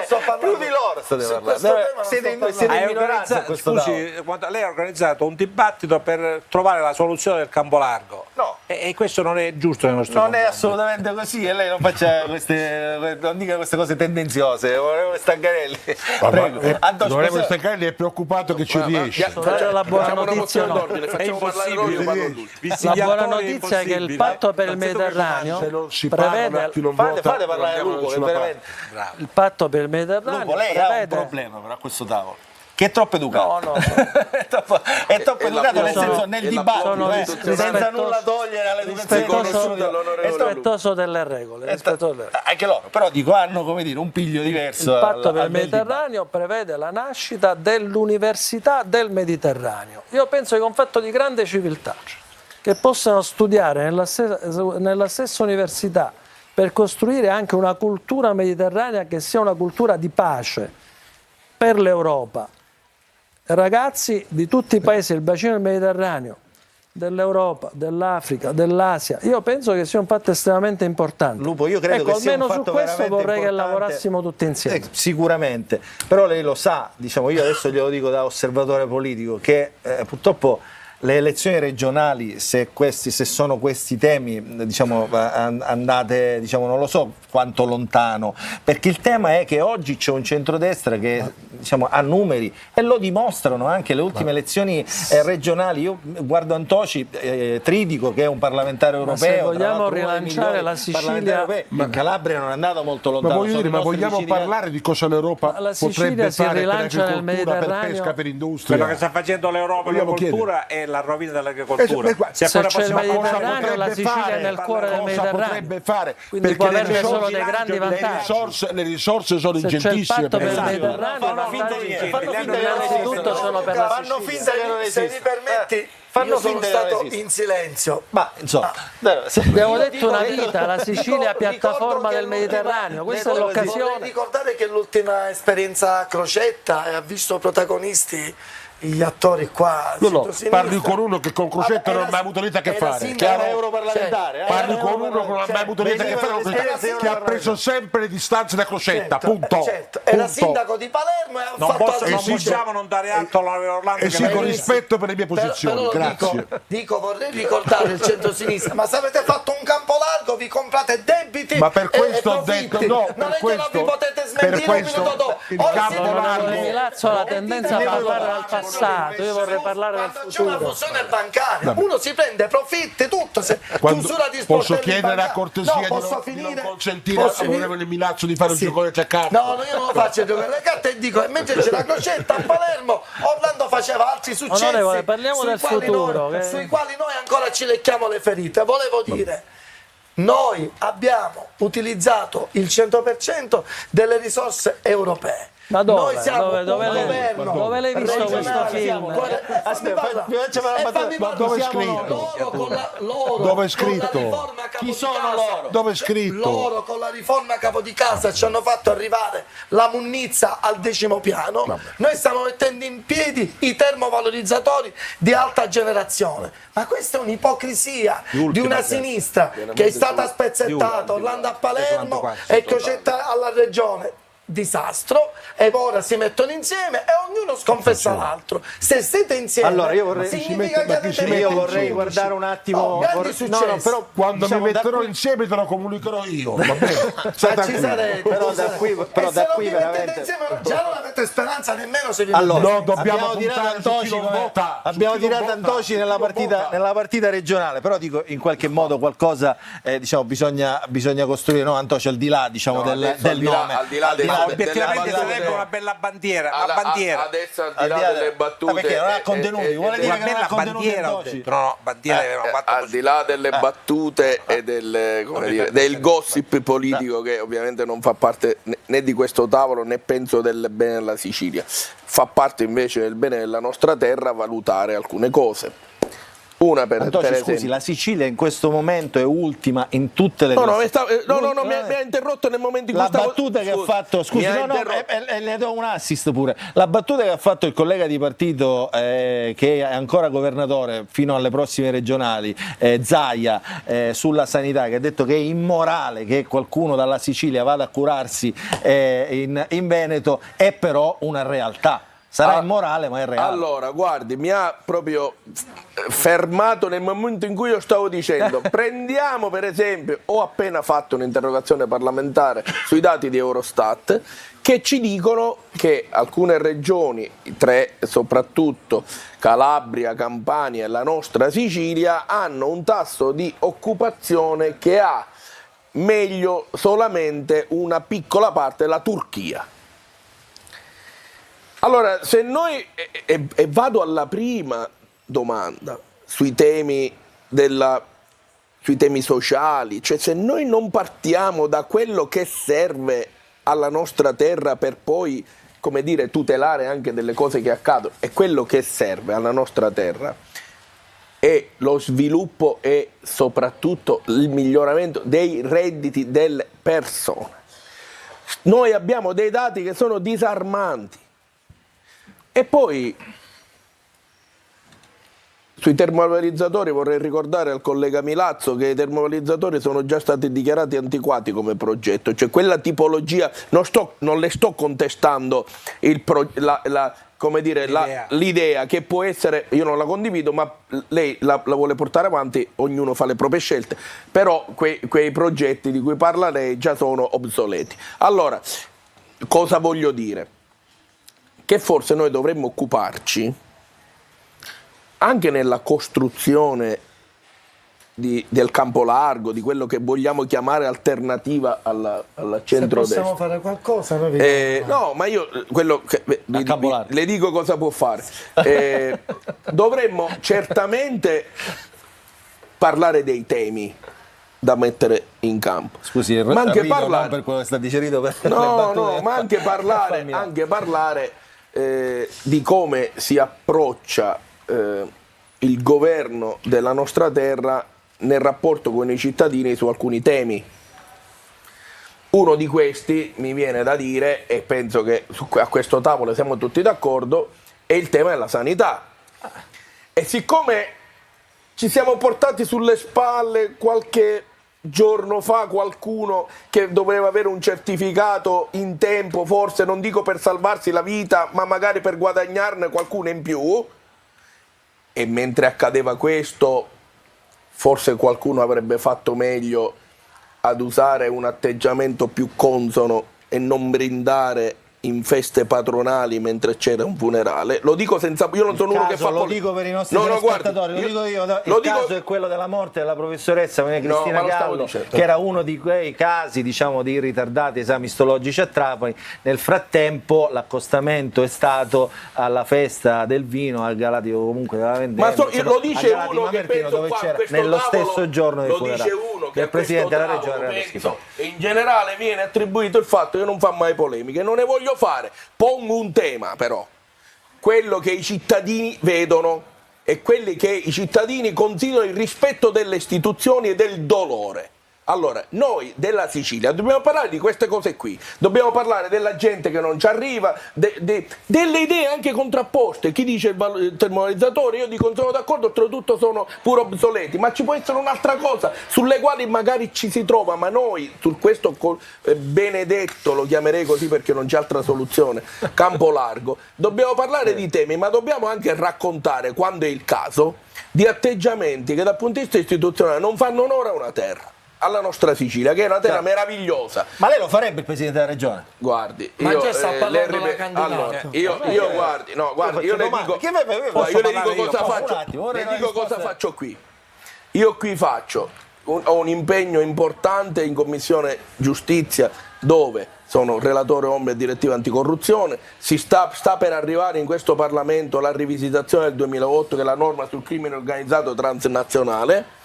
sto parlando. più di loro state Su parlando. questo tema non Siete sto in parlando. minoranza a questo tavolo. Scusi, lei ha organizzato un dibattito per trovare la soluzione del campo largo. No. E questo non è giusto nel nostro Non è confronto. assolutamente così e lei non faccia non dica queste cose tendenziose, onorevole Stangarelli. Prego. Antonio, L'onorevole Staccarelli è preoccupato che ci riesce. Dare la buona Facciamo una notizia, mozione no. d'ordine, È facciamo parlare loro, io impossibile. parlo tutti. Visti La gli buona attori, notizia è che il impossibile. patto per il Se Mediterraneo non si parla, prevede chi non fate vota, parlare a andiamo Lupo, che sulla veramente. il patto per il Mediterraneo Lupo, lei ha un prevede problema però a questo tavolo. Che è troppo educato. No, no. è troppo educato nel senso nel sono dibattito, senza nulla togliere all'educazione nessuno di loro. rispettoso delle regole. rispettoso delle regole. Anche loro, però dico hanno come dire un piglio diverso. Il patto per il al del Mediterraneo prevede la nascita dell'Università del Mediterraneo. Io penso che è un fatto di grande civiltà, che possano studiare nella stessa università per costruire anche una cultura mediterranea che sia una cultura di pace per l'Europa. Ragazzi di tutti i paesi del bacino del Mediterraneo, dell'Europa, dell'Africa, dell'Asia, io penso che sia un fatto estremamente importante. Lupo, io credo ecco, che sia un almeno su fatto questo veramente vorrei che importante. lavorassimo tutti insieme. Sicuramente, però lei lo sa, diciamo, io adesso glielo dico da osservatore politico, che purtroppo le elezioni regionali, se sono questi temi, diciamo, andate, diciamo, non lo so quanto lontano, perché il tema è che oggi c'è un centrodestra che, diciamo, ha numeri e lo dimostrano anche le ultime elezioni regionali. Io guardo Antoci, Tridico, che è un parlamentare europeo, se vogliamo tra l'altro rilanciare la Sicilia, in Calabria non è andato molto lontano. Ma voglio dire, ma vogliamo parlare di cosa l'Europa la Sicilia potrebbe si fare per rilancia nel agricoltura, per Mediterraneo? pesca, per industria? Quello che sta facendo l'Europa con Vogliamo l'agricoltura è la rovina dell'agricoltura. Se c'è il possiamo Mediterraneo, la Sicilia è nel cuore del Mediterraneo. Potrebbe fare? Quindi può Perché avere solo dei grandi vantaggi. le risorse sono Se c'è il ingentissime. patto per il esempio. Mediterraneo, i vantaggi innanzitutto sono per la Fanno Sicilia. finta che non Se esiste. mi permetti, Fanno io sono finta che non stato esiste. in silenzio. Ma insomma, Abbiamo detto una vita, la Sicilia piattaforma del Mediterraneo, questa è Vorrei l'occasione. ricordare che l'ultima esperienza a Crocetta ha visto protagonisti gli attori qua. No, centrosinistra. parli con uno che con Crocetta non ha Era- mai avuto niente a che era fare. sindaco- Chiaro? europarlamentare, Parli con uno che non ha mai avuto niente a che fare con Crocetta, che ha preso sempre le distanze da Crocetta, punto. Certo, era Punto. sindaco di Palermo e ha Non fatto posso- altri non possiamo non dare atto alla Orlando E che sì, la con vede. rispetto per le mie posizioni, Però grazie. dico, vorrei ricordare il centro-sinistra, ma se avete fatto un campo largo vi comprate debiti Ma per e questo ho profitti. detto, no, non per è che questo- non vi potete per smentire un questo minuto dopo. il Ora campo siete largo- Onorevole Milazzo ha la tendenza a parlare al passato, io vorrei parlare del quando c'è una futuro. fusione bancaria, uno si prende profitti, tutto. Quando- chiusura di posso sportelli chiedere la bancari. cortesia No, di posso non finire? consentire Posso all'onorevole Milazzo di fare Sì. un giocone a carte? No, io non lo faccio giocare le carte e dico, e mentre c'è la Crocetta a Palermo, Orlando faceva altri successi. Onorevole, parliamo sui del quali futuro, noi- che- sui quali noi ancora ci lecchiamo le ferite. Volevo dire, noi abbiamo utilizzato il 100% delle risorse europee. Ma dove? Noi siamo Dove- un dove l'hai- governo dove l'hai visto regionale. questo film? Aspetta, mi faccia fare una battuta. Ma dove è scritto? Dove è scritto? Chi sono loro? Dove è scritto? Loro con la riforma capo di casa ci hanno fatto arrivare la munnizza al 10° piano. Noi stiamo mettendo in piedi i termovalorizzatori di alta generazione. Ma questa è un'ipocrisia di una sinistra che è stata spezzettata, Orlando a Palermo e Crocetta alla regione. Disastro, e ora si mettono insieme e ognuno sconfessa l'altro. Se siete insieme, Allora, io vorrei- significa che avete Io dei vorrei giudici. guardare un attimo. grandi successi. però Quando diciamo, mi da metterò qui- insieme te lo comunicherò io, va bene? Ma Stai ci tranquillo. sarete, Però ci da sarete. qui- E però se da non qui vi mettete veramente- insieme, già non avete speranza nemmeno se vi Allora, No, dobbiamo abbiamo tirato puntare su chi Antoci, non vota, abbiamo su chi non tirato vota, Antoci su nella chi non vota. partita regionale, però dico in qualche modo qualcosa diciamo, bisogna costruire, no Antoci, al di là diciamo, del al di là- nome. al di là delle- Ma delle obiettivamente battute- sarebbe una bella bandiera, Alla- una bandiera. adesso al Al di di là là delle del- battute perché non ha contenuti, vuole dire Una che non bella ha contenuti bandiera, ho Antoci. detto. No, bandiera avevano fatto al di là delle battute e del gossip politico che ovviamente non fa parte né di questo tavolo né penso del bene della Sicilia, fa parte invece del bene della nostra terra valutare alcune cose. Una per Antoci, esempio. scusi, la Sicilia in questo momento è ultima in tutte le No, cose. mi ha interrotto nel momento in cui La stavo... battuta che ha Scusi, fatto, scusi, mi ha no, interrotto. le do un assist pure. La battuta che ha fatto il collega di partito che è ancora governatore fino alle prossime regionali, Zaia, sulla sanità, che ha detto che è immorale che qualcuno dalla Sicilia vada a curarsi in Veneto, è però una realtà. Sarà immorale, ma è reale. Allora, guardi, mi ha proprio fermato nel momento in cui io stavo dicendo prendiamo per esempio, ho appena fatto un'interrogazione parlamentare sui dati di Eurostat che ci dicono che alcune regioni, 3 soprattutto, Calabria, Campania e la nostra Sicilia, hanno un tasso di occupazione che ha meglio solamente una piccola parte, la Turchia. Allora, se noi, e vado alla prima domanda, sui temi sociali, cioè se noi non partiamo da quello che serve alla nostra terra per poi, come dire, tutelare anche delle cose che accadono, e quello che serve alla nostra terra è lo sviluppo e soprattutto il miglioramento dei redditi delle persone. Noi abbiamo dei dati che sono disarmanti. E poi sui termovalorizzatori vorrei ricordare al collega Milazzo che i termovalorizzatori sono già stati dichiarati antiquati come progetto, cioè quella tipologia, non le sto contestando come dire, l'idea che può essere, io non la condivido, ma lei la vuole portare avanti, ognuno fa le proprie scelte, però quei progetti di cui parla lei già sono obsoleti. Allora, cosa voglio dire? Che forse noi dovremmo occuparci anche nella costruzione del campo largo, di quello che vogliamo chiamare alternativa alla centrodestra. Se possiamo fare qualcosa, noi vediamo. No, ma io quello che, le dico cosa può fare. Dovremmo certamente parlare dei temi da mettere in campo. Scusi, ma anche rido, parlare, non per quello che sta digerito per ma anche parlare di come si approccia il governo della nostra terra nel rapporto con i cittadini su alcuni temi. Uno di questi, mi viene da dire, e penso che a questo tavolo siamo tutti d'accordo, è il tema della sanità. E siccome ci siamo portati sulle spalle qualche giorno fa qualcuno che doveva avere un certificato in tempo, forse non dico per salvarsi la vita, ma magari per guadagnarne qualcuno in più, e mentre accadeva questo forse qualcuno avrebbe fatto meglio ad usare un atteggiamento più consono e non brindare in feste patronali mentre c'era un funerale. Lo dico senza, io non sono uno che fa lo dico per i nostri telespettatori, lo dico io, il caso è quello della morte della professoressa Cristina Gallo, che era uno di quei casi, diciamo, di ritardati esami istologici a Trapani. Nel frattempo l'accostamento è stato alla festa del vino al Galatico, comunque della vendemmia, ma lo dice uno che penso dove c'era nello stesso giorno del funerale, dice uno che il presidente della regione penso, e in generale viene attribuito il fatto che non fa mai polemiche. Non ne voglio fare, pongo un tema però, quello che i cittadini vedono e quelli che i cittadini considerano il rispetto delle istituzioni e del dolore. Allora, noi della Sicilia dobbiamo parlare di queste cose qui, dobbiamo parlare della gente che non ci arriva, delle idee anche contrapposte. Chi dice il termovalorizzatore, io dico sono d'accordo, oltretutto sono pure obsoleti, ma ci può essere un'altra cosa sulle quali magari ci si trova, ma noi su questo benedetto, lo chiamerei così perché non c'è altra soluzione, campo largo, dobbiamo parlare di temi, ma dobbiamo anche raccontare, quando è il caso, di atteggiamenti che dal punto di vista istituzionale non fanno onore a una terra, alla nostra Sicilia, che è una terra meravigliosa. Ma lei lo farebbe il Presidente della Regione? Guardi, ma io, già sta parlando della candidata. Allora, io le dico cosa faccio qui. Io qui ho un impegno importante in Commissione Giustizia, dove sono relatore ombra e direttiva anticorruzione. Si sta per arrivare in questo Parlamento la rivisitazione del 2008, che è la norma sul crimine organizzato transnazionale.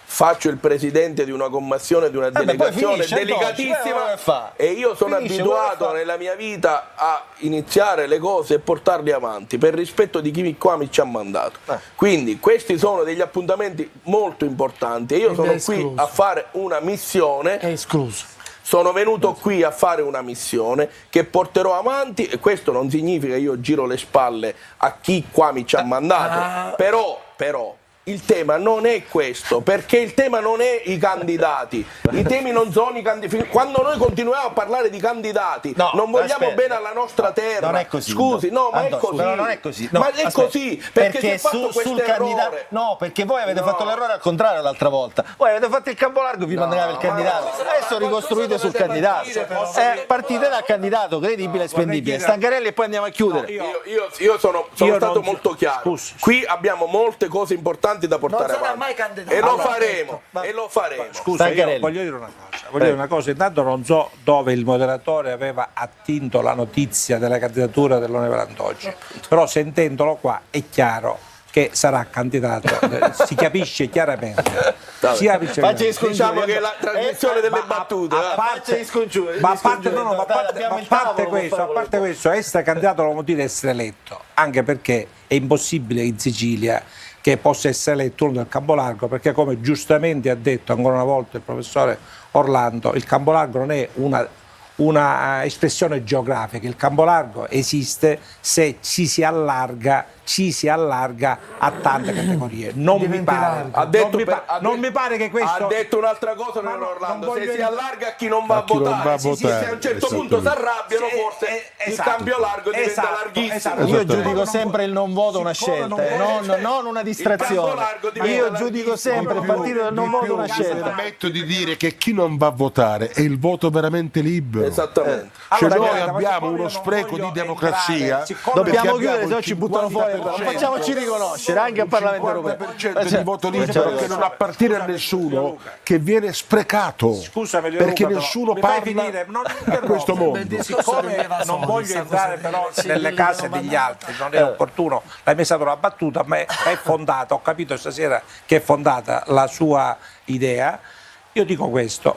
Faccio il presidente di una commissione, di una delegazione delicatissima, e io sono abituato nella mia vita a iniziare le cose e portarle avanti per rispetto di chi qua mi ci ha mandato. Quindi questi sono degli appuntamenti molto importanti e io sono qui a fare una missione. È escluso. Sono venuto qui a fare una missione che porterò avanti, e questo non significa che io giro le spalle a chi qua mi ci ha mandato, però il tema non è questo, perché il tema non è i candidati, i temi non sono i candidati. Quando noi continuiamo a parlare di candidati, non vogliamo bene alla nostra terra. Non è così. Scusi, no, ma Antonio, è così. però non è così. Ma è così, perché si è fatto questo errore. No, perché voi avete fatto l'errore al contrario l'altra volta. Voi avete fatto il campo largo, vi mandava il candidato. Adesso ricostruite sul candidato. Partite dal candidato credibile e spendibile. Stancarelli e poi andiamo a chiudere. Io sono stato molto chiaro. Qui abbiamo molte cose importanti da portare avanti. Mai candidato. E lo faremo. Scusa, io voglio dire una cosa. Intanto non so dove il moderatore aveva attinto la notizia della candidatura dell'onorevole Antoci, però sentendolo qua è chiaro che sarà candidato, si capisce chiaramente. Diciamo che la trasmissione delle battute, a parte questo, essere candidato non vuol dire essere eletto, anche perché è impossibile in Sicilia che possa essere eletto uno del campo largo, perché come giustamente ha detto ancora una volta il professore Orlando, il campo largo non è una espressione geografica, il campo largo esiste se ci si allarga a tante categorie. Non mi pare, non mi pare che questo... Ha detto un'altra cosa, non Orlando, se si allarga a chi non va a chi non votare, va a se votare, a un certo punto si arrabbiano, forse il cambio largo diventa larghissimo. Io giudico sempre il non voto una scelta, non una distrazione. Io giudico sempre il partito del non voto una scelta. Permetto di dire che chi non va a votare è il voto veramente libero. Esattamente. Cioè Allora, noi guarda, ma abbiamo siccome uno io non spreco voglio di democrazia. entrare, siccome Dobbiamo perché chiudere, abbiamo se no il ci buttano fuori. 50% Facciamoci riconoscere anche al Parlamento europeo. 50% di voto libero che non appartiene a nessuno, che viene sprecato. Scusami, Luca, perché però, nessuno mi fai parla finire? Non a questo mondo. Siccome non voglio entrare però nelle case degli altri, non è opportuno, l'hai messa una battuta, ma è fondata, ho capito stasera che è fondata la sua idea. Io dico questo: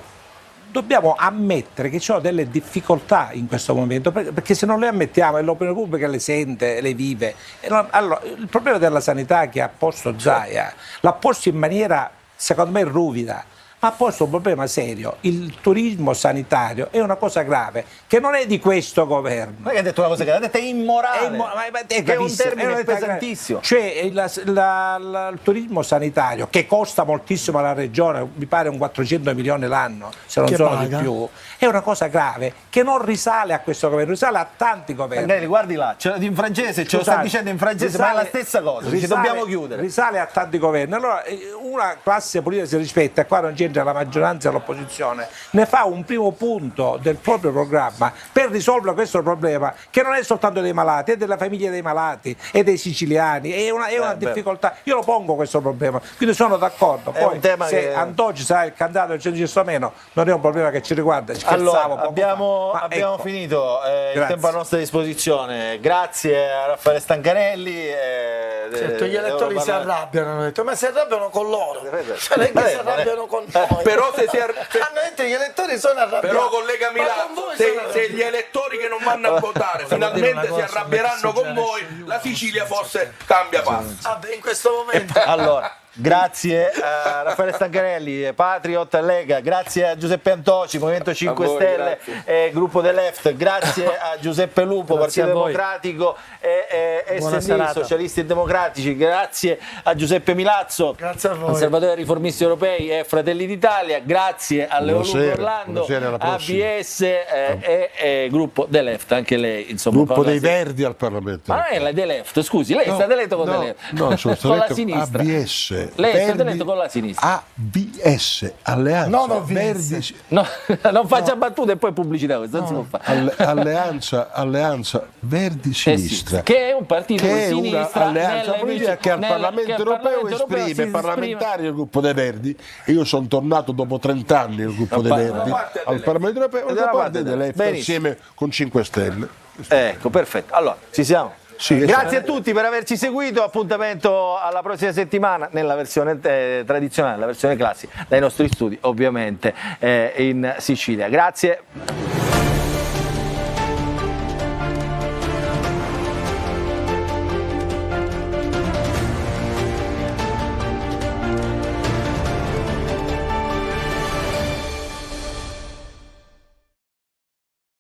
dobbiamo ammettere che ci sono delle difficoltà in questo momento, perché se non le ammettiamo e l'opinione pubblica le sente, le vive. Allora, il problema della sanità che ha posto Zaia l'ha posto in maniera, secondo me, ruvida. Ha posto un problema serio. Il turismo sanitario è una cosa grave, che non è di questo governo. Non è che ha detto una cosa che ha detto è immorale. È che è un termine pesantissimo. Cioè il turismo sanitario, che costa moltissimo alla regione, mi pare un 400 milioni l'anno, se non sono di più, è una cosa grave che non risale a questo governo, risale a tanti governi. Magari, guardi là, in francese, ce lo sta dicendo in francese, ma è la stessa cosa, ci dobbiamo chiudere. Risale a tanti governi. Allora una classe politica si rispetta, e qua non c'entra la maggioranza e l'opposizione, ne fa un primo punto del proprio programma per risolvere questo problema, che non è soltanto dei malati, è della famiglia dei malati, è dei siciliani, è una difficoltà. Io lo pongo questo problema, quindi sono d'accordo. Poi un tema se che... Antoci sarà il candidato del centro-destra o meno, non è un problema che ci riguarda. Allora, poco abbiamo ecco, finito il tempo a nostra disposizione. Grazie a Raffaele Stancarelli. Certo, gli elettori si arrabbiano, hanno detto, ma si arrabbiano con loro, cioè non è che si arrabbiano con noi. Però se si hanno detto gli elettori sono arrabbiati. Però collega Milano, se gli elettori che non vanno a votare finalmente si arrabbieranno con voi, la Sicilia forse cambia passo. Vabbè, in questo momento. Allora, grazie a Raffaele Stancarelli, Patriot Lega, grazie a Giuseppe Antoci, Movimento 5 Stelle e Gruppo The Left, grazie a Giuseppe Lupo, Grazie Partito a voi. Democratico e Buona SD, serata. Socialisti e Democratici, grazie a Giuseppe Milazzo, Grazie a voi. Conservatori e Riformisti Europei e Fratelli d'Italia, grazie a Leo Lupo Buonasera, Orlando, buonasera, alla prossima. ABS e Gruppo The Left, anche lei insomma. Gruppo con la dei sinistra. Verdi al Parlamento. Ma non è la The Left, scusi, lei è stato eletto con The Left. No, sono stato con la eletto sinistra. ABS. Lei è stato Verdi, eletto con la sinistra. ABS, Alleanza. Non OVS. Verdi, No, non faccia battute e poi pubblicità, questo non si può fare. Alleanza Verdi-Sinistra. Che è un partito Che di è sinistra un'alleanza politica che al Parlamento europeo esprime parlamentari del gruppo dei Verdi. E io sono tornato dopo 30 anni al gruppo dei Verdi al Parlamento europeo, Dalla da parte parte delle- delle Benissimo. insieme con 5 Stelle. Ecco, perfetto. Allora, ci siamo. Sì, Grazie a tutti per averci seguito, appuntamento alla prossima settimana nella versione tradizionale, la versione classica, dai nostri studi ovviamente in Sicilia. Grazie.